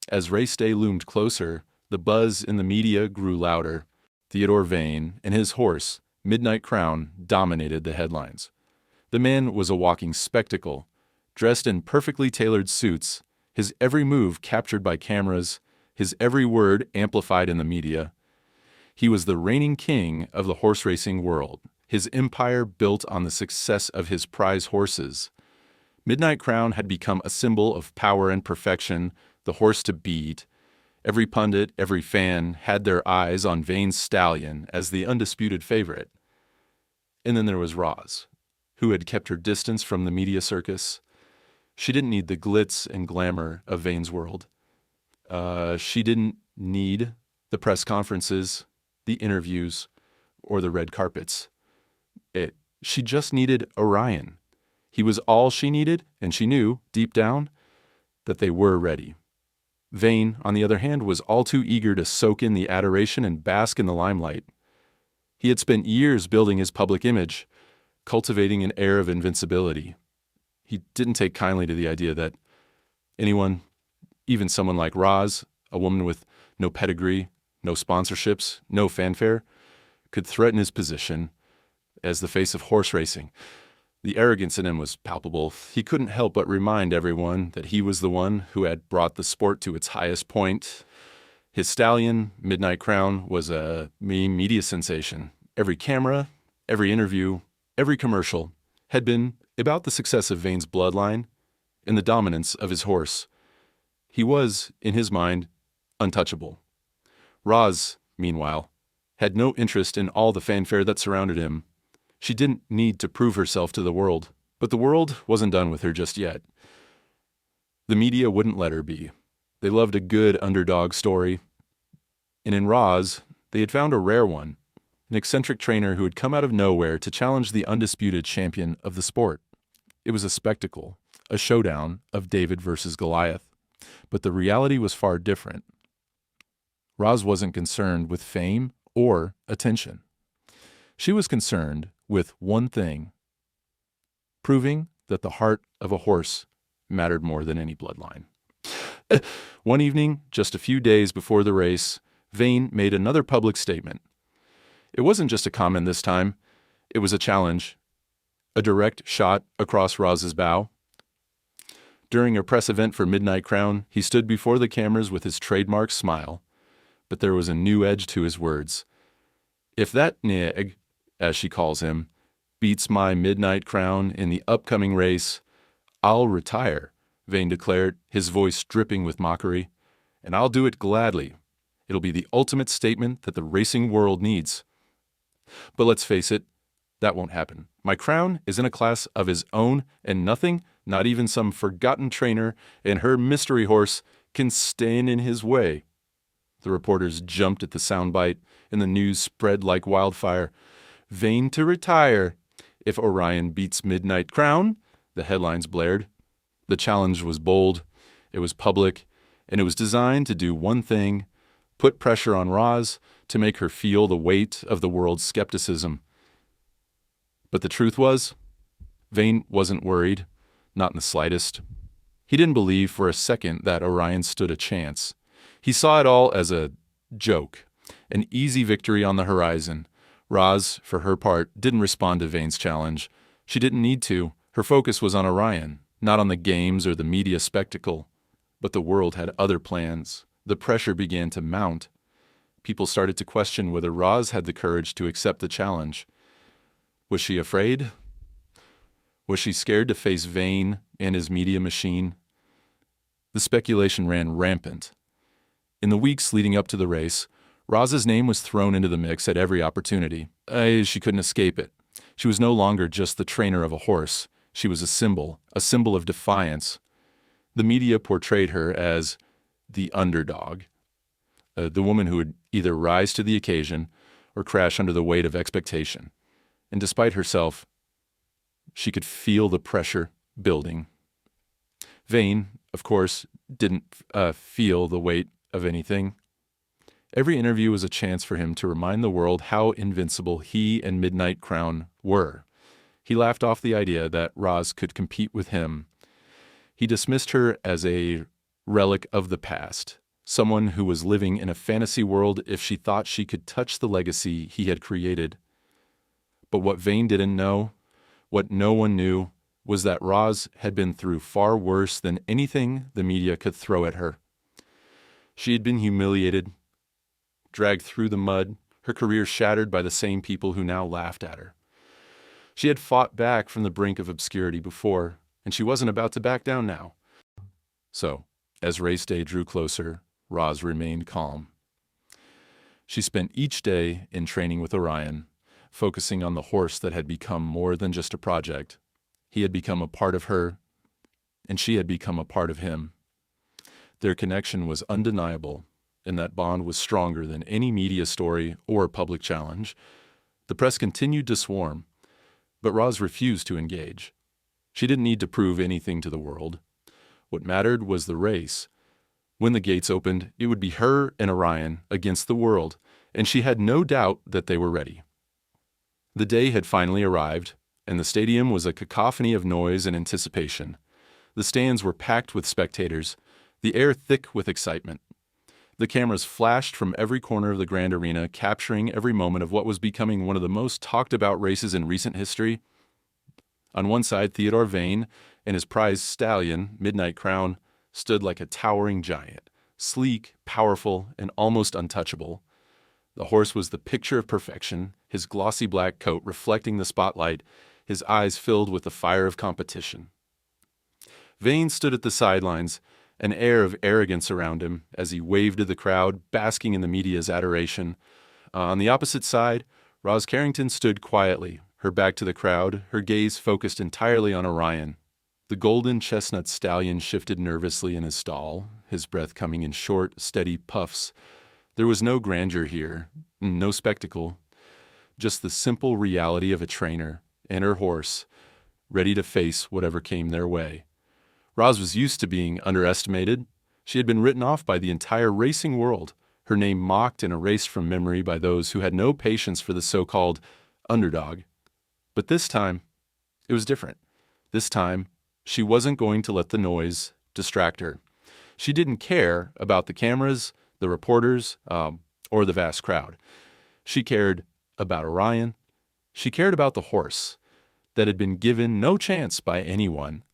As race day loomed closer, the buzz in the media grew louder. Theodore Vane and his horse, Midnight Crown, dominated the headlines. The man was a walking spectacle, dressed in perfectly tailored suits, his every move captured by cameras, his every word amplified in the media. He was the reigning king of the horse racing world, his empire built on the success of his prize horses. Midnight Crown had become a symbol of power and perfection, the horse to beat. Every pundit, every fan had their eyes on Vane's stallion as the undisputed favorite. And then there was Roz, who had kept her distance from the media circus. She didn't need the glitz and glamour of Vane's world. She didn't need the press conferences, the interviews, or the red carpets. She just needed Orion. He was all she needed, and she knew, deep down, that they were ready. Vane, on the other hand, was all too eager to soak in the adoration and bask in the limelight. He had spent years building his public image, cultivating an air of invincibility. He didn't take kindly to the idea that anyone, even someone like Roz, a woman with no pedigree, no sponsorships, no fanfare, could threaten his position as the face of horse racing. The arrogance in him was palpable. He couldn't help but remind everyone that he was the one who had brought the sport to its highest point. His stallion, Midnight Crown, was a media sensation. Every camera, every interview, every commercial had been about the success of Vane's bloodline in the dominance of his horse. He was, in his mind, untouchable. Roz, meanwhile, had no interest in all the fanfare that surrounded him. She didn't need to prove herself to the world, but the world wasn't done with her just yet. The media wouldn't let her be. They loved a good underdog story. And in Roz, they had found a rare one, an eccentric trainer who had come out of nowhere to challenge the undisputed champion of the sport. It was a spectacle, a showdown of David versus Goliath. But the reality was far different. Roz wasn't concerned with fame or attention. She was concerned with one thing: proving that the heart of a horse mattered more than any bloodline. One evening, just a few days before the race, Vane made another public statement. It wasn't just a comment this time. It was a challenge, a direct shot across Roz's bow. During a press event for Midnight Crown, he stood before the cameras with his trademark smile, but there was a new edge to his words. If that neg, as she calls him, beats my Midnight Crown in the upcoming race, I'll retire, Vane declared, his voice dripping with mockery. And I'll do it gladly. It'll be the ultimate statement that the racing world needs. But let's face it, that won't happen. My crown is in a class of his own, and nothing, not even some forgotten trainer and her mystery horse, can stand in his way. The reporters jumped at the soundbite, and the news spread like wildfire. Vane to retire. If Orion beats Midnight Crown, the headlines blared. The challenge was bold, it was public, and it was designed to do one thing: put pressure on Roz to make her feel the weight of the world's skepticism. But the truth was, Vane wasn't worried, not in the slightest. He didn't believe for a second that Orion stood a chance. He saw it all as a joke, an easy victory on the horizon. Roz, for her part, didn't respond to Vane's challenge. She didn't need to. Her focus was on Orion, not on the games or the media spectacle. But the world had other plans. The pressure began to mount. People started to question whether Roz had the courage to accept the challenge. Was she afraid? Was she scared to face Vane and his media machine? The speculation ran rampant. In the weeks leading up to the race, Roz's name was thrown into the mix at every opportunity. She couldn't escape it. She was no longer just the trainer of a horse. She was a symbol of defiance. The media portrayed her as the underdog, the woman who would either rise to the occasion or crash under the weight of expectation. And despite herself, she could feel the pressure building. Vane, of course, didn't feel the weight of anything. Every interview was a chance for him to remind the world how invincible he and Midnight Crown were. He laughed off the idea that Roz could compete with him. He dismissed her as a relic of the past, someone who was living in a fantasy world if she thought she could touch the legacy he had created. But what Vane didn't know, what no one knew, was that Roz had been through far worse than anything the media could throw at her. She had been humiliated, dragged through the mud, her career shattered by the same people who now laughed at her. She had fought back from the brink of obscurity before, and she wasn't about to back down now. So, as race day drew closer, Roz remained calm. She spent each day in training with Orion, focusing on the horse that had become more than just a project. He had become a part of her, and she had become a part of him. Their connection was undeniable, and that bond was stronger than any media story or public challenge. The press continued to swarm, but Roz refused to engage. She didn't need to prove anything to the world. What mattered was the race. When the gates opened, it would be her and Orion against the world, and she had no doubt that they were ready. The day had finally arrived, and the stadium was a cacophony of noise and anticipation. The stands were packed with spectators, the air thick with excitement. The cameras flashed from every corner of the grand arena, capturing every moment of what was becoming one of the most talked-about races in recent history. On one side, Theodore Vane and his prized stallion, Midnight Crown, stood like a towering giant, sleek, powerful, and almost untouchable. The horse was the picture of perfection, his glossy black coat reflecting the spotlight, his eyes filled with the fire of competition. Vane stood at the sidelines, an air of arrogance around him as he waved to the crowd, basking in the media's adoration. On the opposite side, Roz Carrington stood quietly, her back to the crowd, her gaze focused entirely on Orion. The golden chestnut stallion shifted nervously in his stall, his breath coming in short, steady puffs. There was no grandeur here, no spectacle, just the simple reality of a trainer and her horse, ready to face whatever came their way. Roz was used to being underestimated. She had been written off by the entire racing world, her name mocked and erased from memory by those who had no patience for the so-called underdog. But this time, it was different. This time, she wasn't going to let the noise distract her. She didn't care about the cameras, the reporters, or the vast crowd. She cared about Orion. She cared about the horse that had been given no chance by anyone,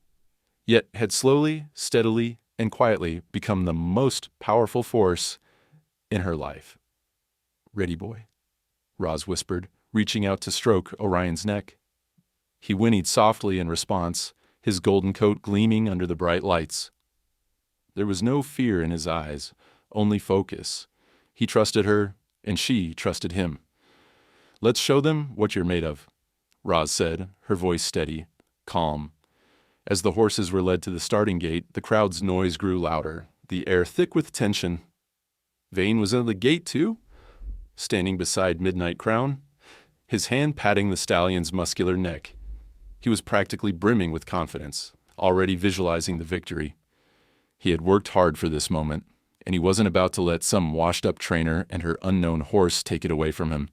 yet had slowly, steadily, and quietly become the most powerful force in her life. "Ready, boy," Roz whispered, reaching out to stroke Orion's neck. He whinnied softly in response, his golden coat gleaming under the bright lights. There was no fear in his eyes, only focus. He trusted her, and she trusted him. "Let's show them what you're made of," Roz said, her voice steady, calm. As the horses were led to the starting gate, the crowd's noise grew louder, the air thick with tension. Vane was at the gate too, standing beside Midnight Crown, his hand patting the stallion's muscular neck. He was practically brimming with confidence, already visualizing the victory. He had worked hard for this moment, and he wasn't about to let some washed-up trainer and her unknown horse take it away from him.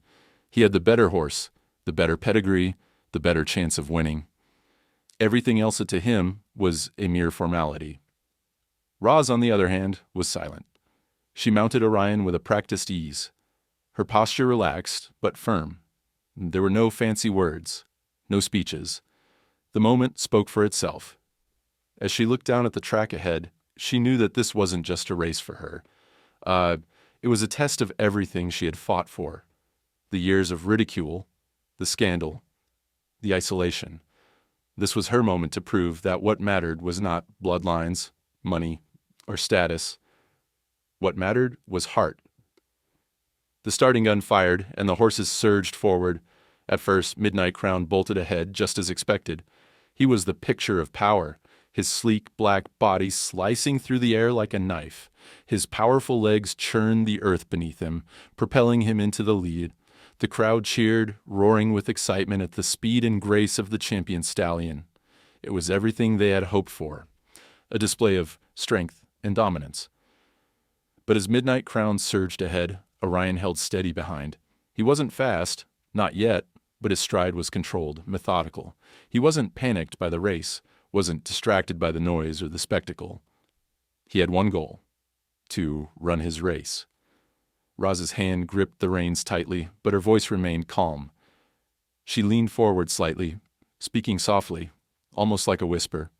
He had the better horse, the better pedigree, the better chance of winning. Everything else to him was a mere formality. Roz, on the other hand, was silent. She mounted Orion with a practiced ease, her posture relaxed but firm. There were no fancy words, no speeches. The moment spoke for itself. As she looked down at the track ahead, she knew that this wasn't just a race for her. It was a test of everything she had fought for. The years of ridicule, the scandal, the isolation. This was her moment to prove that what mattered was not bloodlines, money, or status. What mattered was heart. The starting gun fired, and the horses surged forward. At first, Midnight Crown bolted ahead, just as expected. He was the picture of power, his sleek black body slicing through the air like a knife. His powerful legs churned the earth beneath him, propelling him into the lead. The crowd cheered, roaring with excitement at the speed and grace of the champion stallion. It was everything they had hoped for, a display of strength and dominance. But as Midnight Crown surged ahead, Orion held steady behind. He wasn't fast, not yet, but his stride was controlled, methodical. He wasn't panicked by the race, wasn't distracted by the noise or the spectacle. He had one goal: to run his race. Roz's hand gripped the reins tightly, but her voice remained calm. She leaned forward slightly, speaking softly, almost like a whisper.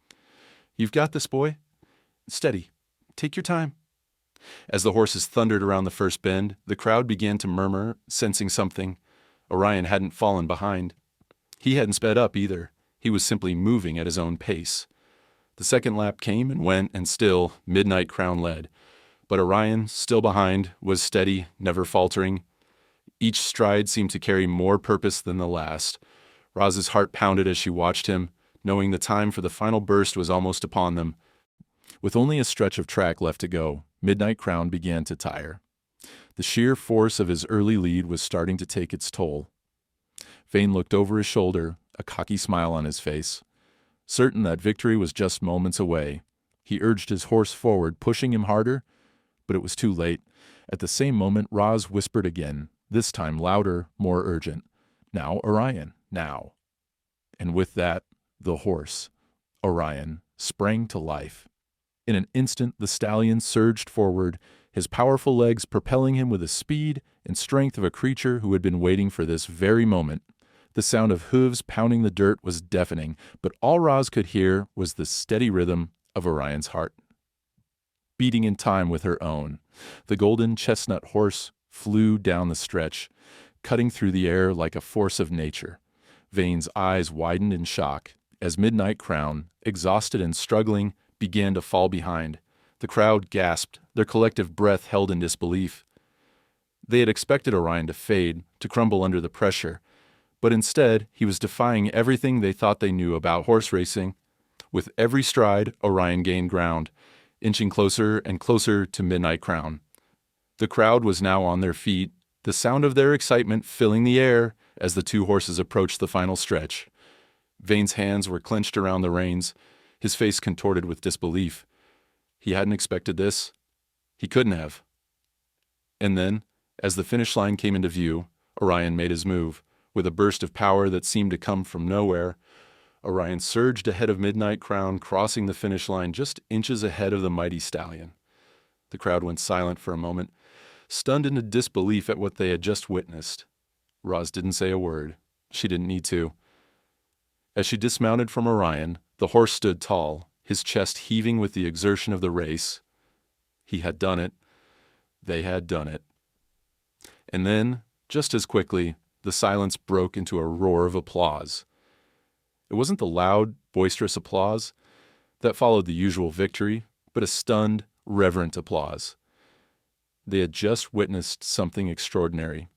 "You've got this, boy. Steady. Take your time." As the horses thundered around the first bend, the crowd began to murmur, sensing something. Orion hadn't fallen behind. He hadn't sped up either. He was simply moving at his own pace. The second lap came and went, and still Midnight Crown led. But Orion, still behind, was steady, never faltering. Each stride seemed to carry more purpose than the last. Roz's heart pounded as she watched him, knowing the time for the final burst was almost upon them. With only a stretch of track left to go, Midnight Crown began to tire. The sheer force of his early lead was starting to take its toll. Vane looked over his shoulder, a cocky smile on his face. Certain that victory was just moments away, he urged his horse forward, pushing him harder, but it was too late. At the same moment, Roz whispered again, this time louder, more urgent. "Now, Orion, now." And with that, the horse, Orion, sprang to life. In an instant, the stallion surged forward, his powerful legs propelling him with the speed and strength of a creature who had been waiting for this very moment. The sound of hooves pounding the dirt was deafening, but all Roz could hear was the steady rhythm of Orion's heart, beating in time with her own. The golden chestnut horse flew down the stretch, cutting through the air like a force of nature. Vane's eyes widened in shock as Midnight Crown, exhausted and struggling, began to fall behind. The crowd gasped, their collective breath held in disbelief. They had expected Orion to fade, to crumble under the pressure, but instead he was defying everything they thought they knew about horse racing. With every stride, Orion gained ground, inching closer and closer to Midnight Crown. The crowd was now on their feet, the sound of their excitement filling the air as the two horses approached the final stretch. Vane's hands were clenched around the reins, his face contorted with disbelief. He hadn't expected this. He couldn't have. And then, as the finish line came into view, Orion made his move. With a burst of power that seemed to come from nowhere, Orion surged ahead of Midnight Crown, crossing the finish line just inches ahead of the mighty stallion. The crowd went silent for a moment, stunned into disbelief at what they had just witnessed. Roz didn't say a word. She didn't need to. As she dismounted from Orion, the horse stood tall, his chest heaving with the exertion of the race. He had done it. They had done it. And then, just as quickly, the silence broke into a roar of applause. It wasn't the loud, boisterous applause that followed the usual victory, but a stunned, reverent applause. They had just witnessed something extraordinary.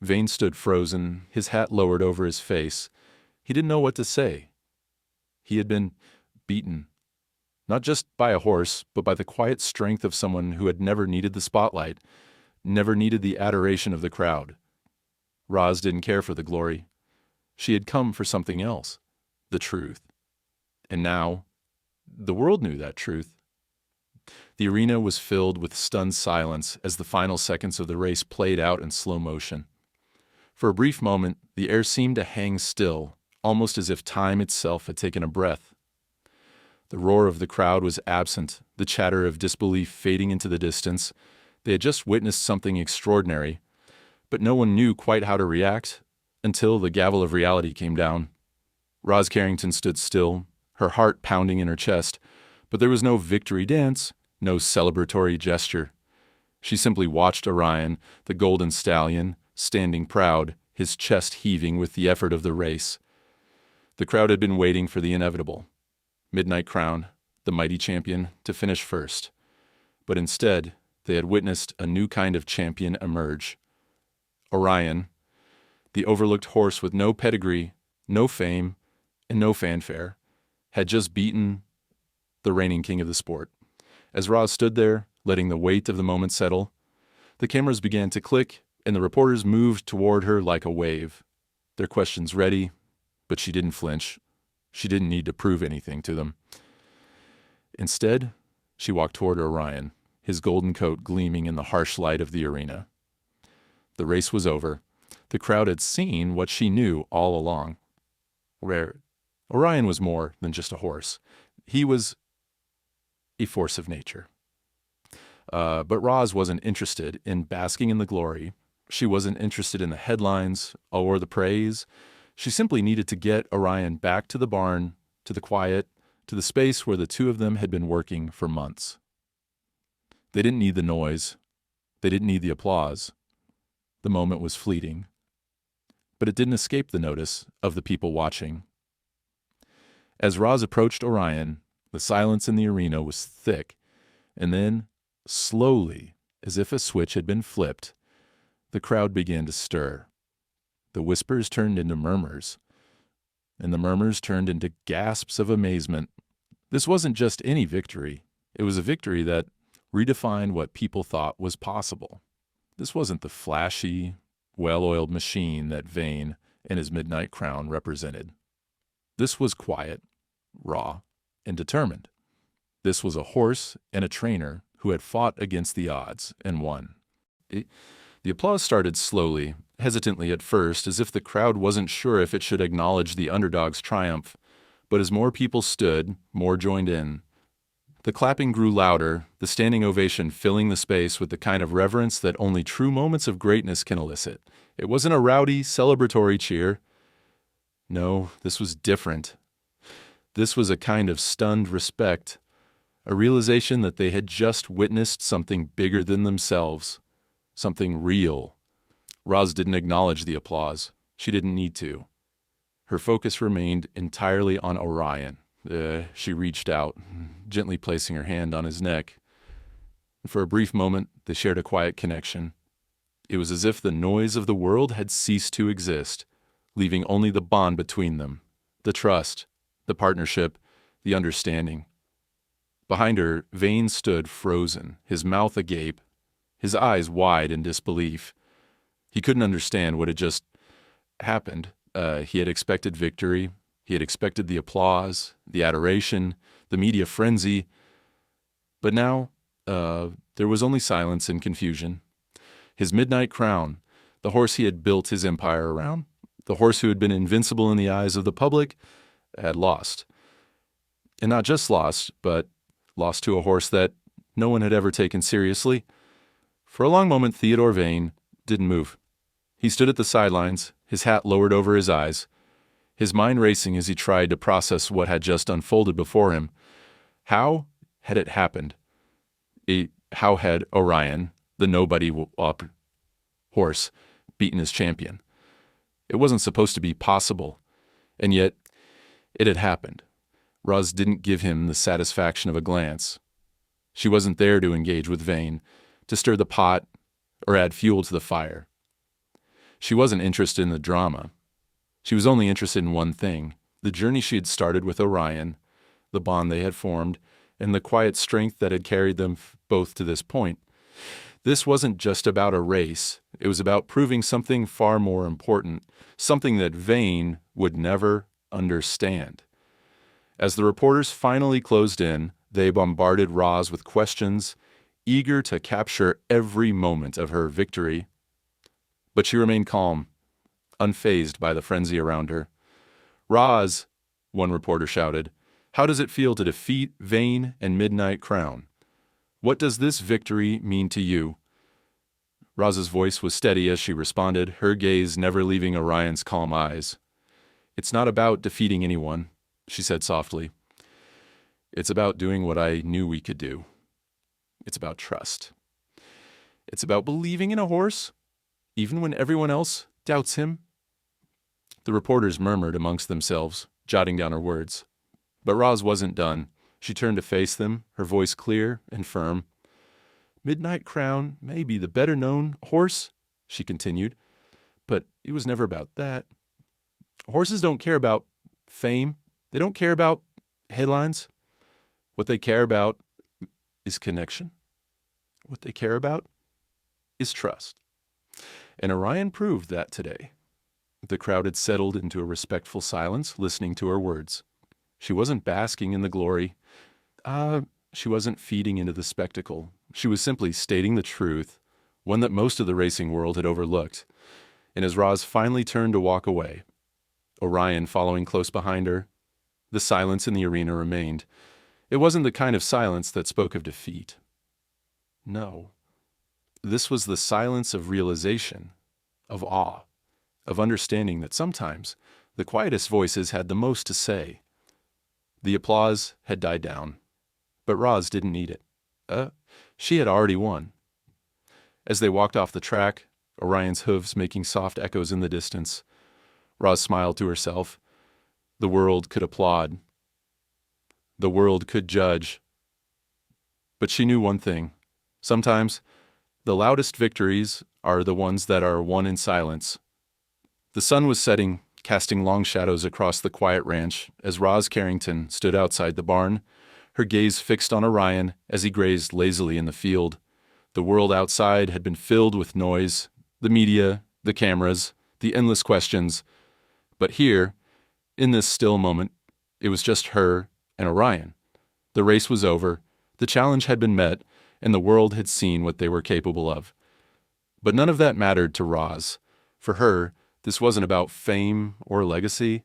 Vane stood frozen, his hat lowered over his face. He didn't know what to say. He had been beaten, not just by a horse, but by the quiet strength of someone who had never needed the spotlight, never needed the adoration of the crowd. Roz didn't care for the glory. She had come for something else, the truth. And now, the world knew that truth. The arena was filled with stunned silence as the final seconds of the race played out in slow motion. For a brief moment, the air seemed to hang still, almost as if time itself had taken a breath. The roar of the crowd was absent, the chatter of disbelief fading into the distance. They had just witnessed something extraordinary, but no one knew quite how to react until the gavel of reality came down. Roz Carrington stood still, her heart pounding in her chest, but there was no victory dance, no celebratory gesture. She simply watched Orion, the golden stallion, standing proud, his chest heaving with the effort of the race. The crowd had been waiting for the inevitable. Midnight Crown, the mighty champion, to finish first. But instead, they had witnessed a new kind of champion emerge. Orion, the overlooked horse with no pedigree, no fame, and no fanfare, had just beaten the reigning king of the sport. As Roz stood there, letting the weight of the moment settle, the cameras began to click, and the reporters moved toward her like a wave, their questions ready, but she didn't flinch. She didn't need to prove anything to them. Instead, she walked toward Orion, his golden coat gleaming in the harsh light of the arena. The race was over. The crowd had seen what she knew all along, where Orion was more than just a horse. He was a force of nature. But Roz wasn't interested in basking in the glory. She wasn't interested in the headlines or the praise. She simply needed to get Orion back to the barn, to the quiet, to the space where the two of them had been working for months. They didn't need the noise. They didn't need the applause. The moment was fleeting. But it didn't escape the notice of the people watching. As Roz approached Orion, the silence in the arena was thick, and then, slowly, as if a switch had been flipped, the crowd began to stir. The whispers turned into murmurs, and the murmurs turned into gasps of amazement. This wasn't just any victory. It was a victory that redefined what people thought was possible. This wasn't the flashy, well-oiled machine that Vane and his Midnight Crown represented. This was quiet, raw, and determined. This was a horse and a trainer who had fought against the odds and won. The applause started slowly, hesitantly at first, as if the crowd wasn't sure if it should acknowledge the underdog's triumph. But as more people stood, more joined in. The clapping grew louder, the standing ovation filling the space with the kind of reverence that only true moments of greatness can elicit. It wasn't a rowdy, celebratory cheer. No, this was different. This was a kind of stunned respect, a realization that they had just witnessed something bigger than themselves, something real. Roz didn't acknowledge the applause. She didn't need to. Her focus remained entirely on Orion, She reached out, gently placing her hand on his neck. For a brief moment, they shared a quiet connection. It was as if the noise of the world had ceased to exist, leaving only the bond between them, the trust, the partnership, the understanding. Behind her, Vane stood frozen, his mouth agape, his eyes wide in disbelief. He couldn't understand what had just happened. He had expected victory. He had expected the applause, the adoration, the media frenzy. But now, there was only silence and confusion. His midnight crown, the horse he had built his empire around, the horse who had been invincible in the eyes of the public, had lost. And not just lost, but lost to a horse that no one had ever taken seriously. For a long moment, Theodore Vane didn't move. He stood at the sidelines, his hat lowered over his eyes, his mind racing as he tried to process what had just unfolded before him. How had it happened? How had Orion, the nobody horse, beaten his champion? It wasn't supposed to be possible, and yet it had happened. Roz didn't give him the satisfaction of a glance. She wasn't there to engage with Vane, to stir the pot or add fuel to the fire. She wasn't interested in the drama. She was only interested in one thing: the journey she had started with Orion, the bond they had formed, and the quiet strength that had carried them both to this point. This wasn't just about a race. It was about proving something far more important, something that Vane would never understand. As the reporters finally closed in, they bombarded Roz with questions, eager to capture every moment of her victory. But she remained calm, unfazed by the frenzy around her. "Roz," one reporter shouted, "how does it feel to defeat Vane and Midnight Crown? What does this victory mean to you?" Roz's voice was steady as she responded, her gaze never leaving Orion's calm eyes. "It's not about defeating anyone," she said softly. "It's about doing what I knew we could do. It's about trust. It's about believing in a horse, even when everyone else doubts him." The reporters murmured amongst themselves, jotting down her words. But Roz wasn't done. She turned to face them, her voice clear and firm. "Midnight Crown may be the better-known horse," she continued, "but it was never about that. Horses don't care about fame. They don't care about headlines. What they care about is connection. What they care about is trust." And Orion proved that today. The crowd had settled into a respectful silence, listening to her words. She wasn't basking in the glory. She wasn't feeding into the spectacle. She was simply stating the truth, one that most of the racing world had overlooked. And as Roz finally turned to walk away, Orion following close behind her, the silence in the arena remained. It wasn't the kind of silence that spoke of defeat. No. This was the silence of realization, of awe, of understanding that sometimes the quietest voices had the most to say. The applause had died down, but Roz didn't need it. She had already won. As they walked off the track, Orion's hooves making soft echoes in the distance, Roz smiled to herself. The world could applaud. The world could judge. But she knew one thing. Sometimes the loudest victories are the ones that are won in silence. The sun was setting, casting long shadows across the quiet ranch as Roz Carrington stood outside the barn, her gaze fixed on Orion as he grazed lazily in the field. The world outside had been filled with noise, the media, the cameras, the endless questions. But here, in this still moment, it was just her and Orion. The race was over, the challenge had been met, and the world had seen what they were capable of. But none of that mattered to Roz. For her, this wasn't about fame or legacy.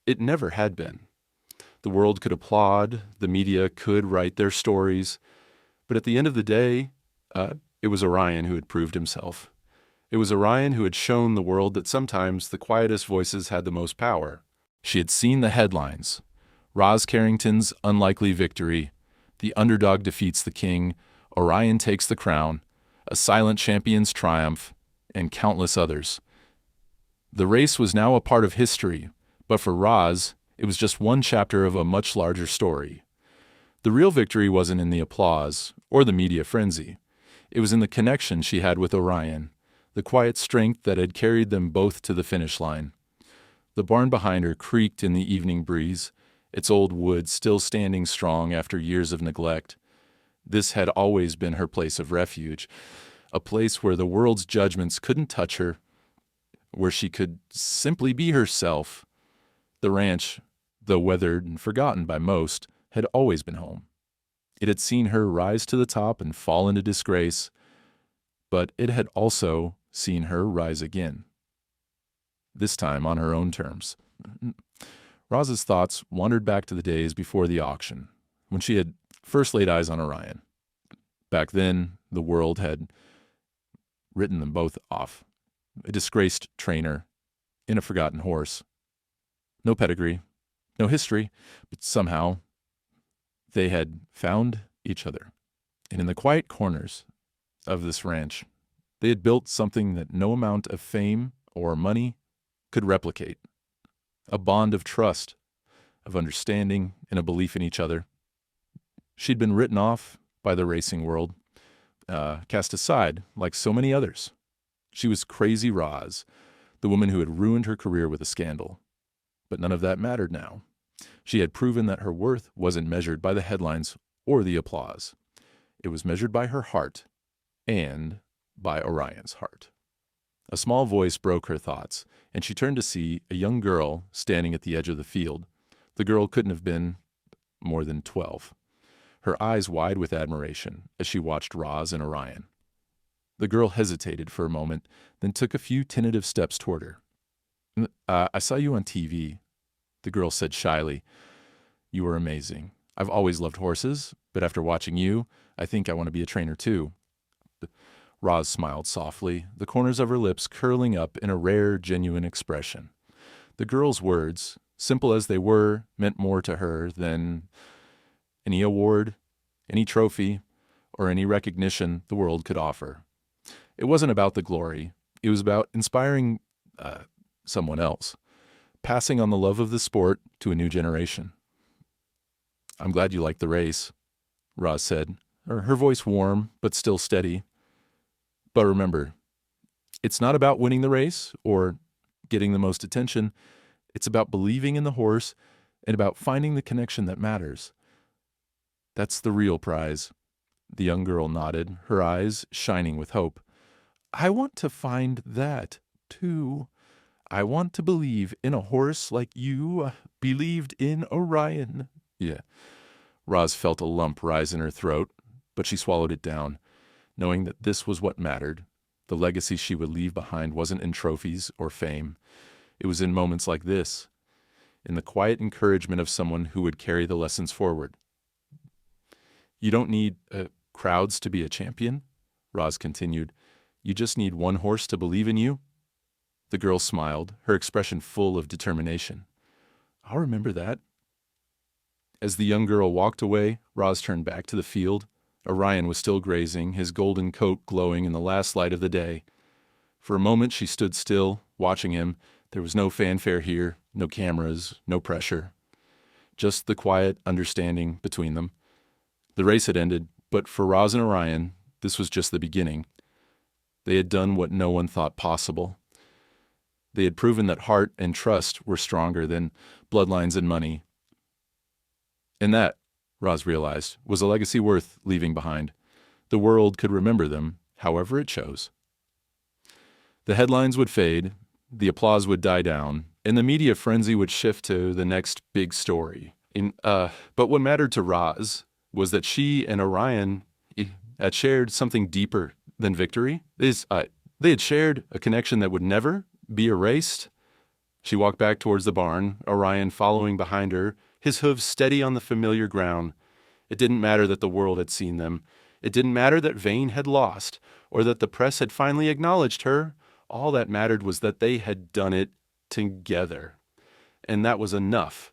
It never had been. The world could applaud, the media could write their stories, but at the end of the day, it was Orion who had proved himself. It was Orion who had shown the world that sometimes the quietest voices had the most power. She had seen the headlines. Roz Carrington's unlikely victory, the underdog defeats the king, Orion takes the crown, a silent champion's triumph, and countless others. The race was now a part of history, but for Roz, It was just one chapter of a much larger story. The real victory wasn't in the applause or the media frenzy. It was in the connection she had with Orion, the quiet strength that had carried them both to the finish line. The barn behind her creaked in the evening breeze, its old wood still standing strong after years of neglect. This had always been her place of refuge, a place where the world's judgments couldn't touch her, where she could simply be herself. The ranch, though weathered and forgotten by most, had always been home. It had seen her rise to the top and fall into disgrace, but it had also seen her rise again. This time on her own terms. Roz's thoughts wandered back to the days before the auction, when she had first laid eyes on Orion. Back then, the world had written them both off. A disgraced trainer in a forgotten horse. No pedigree, no history, but somehow they had found each other. And in the quiet corners of this ranch, they had built something that no amount of fame or money could replicate. A bond of trust, of understanding, and a belief in each other. She'd been written off by the racing world, cast aside like so many others. She was Crazy Roz, the woman who had ruined her career with a scandal. But none of that mattered now. She had proven that her worth wasn't measured by the headlines or the applause. It was measured by her heart, and by Orion's heart. A small voice broke her thoughts, and she turned to see a young girl standing at the edge of the field. The girl couldn't have been more than 12, her eyes wide with admiration as she watched Roz and Orion. The girl hesitated for a moment, then took a few tentative steps toward her. I saw you on TV, the girl said shyly. You were amazing. I've always loved horses, but after watching you, I think I want to be a trainer too. Roz smiled softly, the corners of her lips curling up in a rare, genuine expression. The girl's words, simple as they were, meant more to her than any award, any trophy, or any recognition the world could offer. It wasn't about the glory. It was about inspiring someone else, passing on the love of the sport to a new generation. I'm glad you liked the race, Roz said, her voice warm but still steady. But remember, it's not about winning the race or getting the most attention. It's about believing in the horse and about finding the connection that matters. That's the real prize. The young girl nodded, her eyes shining with hope. I want to find that, too. I want to believe in a horse like you believed in Orion. Yeah. Roz felt a lump rise in her throat, but she swallowed it down, knowing that this was what mattered. The legacy she would leave behind wasn't in trophies or fame. It was in moments like this, in the quiet encouragement of someone who would carry the lessons forward. You don't need crowds to be a champion, Roz continued. You just need one horse to believe in you. The girl smiled, her expression full of determination. I'll remember that. As the young girl walked away, Roz turned back to the field. Orion was still grazing, his golden coat glowing in the last light of the day. For a moment she stood still, watching him. There was no fanfare here, no cameras, no pressure. Just the quiet understanding between them. The race had ended, but for Roz and Orion, this was just the beginning. They had done what no one thought possible. They had proven that heart and trust were stronger than bloodlines and money. And that, Roz realized, was a legacy worth leaving behind. The world could remember them however it chose. The headlines would fade, the applause would die down, and the media frenzy would shift to the next big story. But what mattered to Roz was that she and Orion had shared something deeper than victory. They had shared a connection that would never be erased. She walked back towards the barn, Orion following behind her, his hooves steady on the familiar ground. It didn't matter that the world had seen them. It didn't matter that Vane had lost, or that the press had finally acknowledged her. All that mattered was that they had done it together. And that was enough.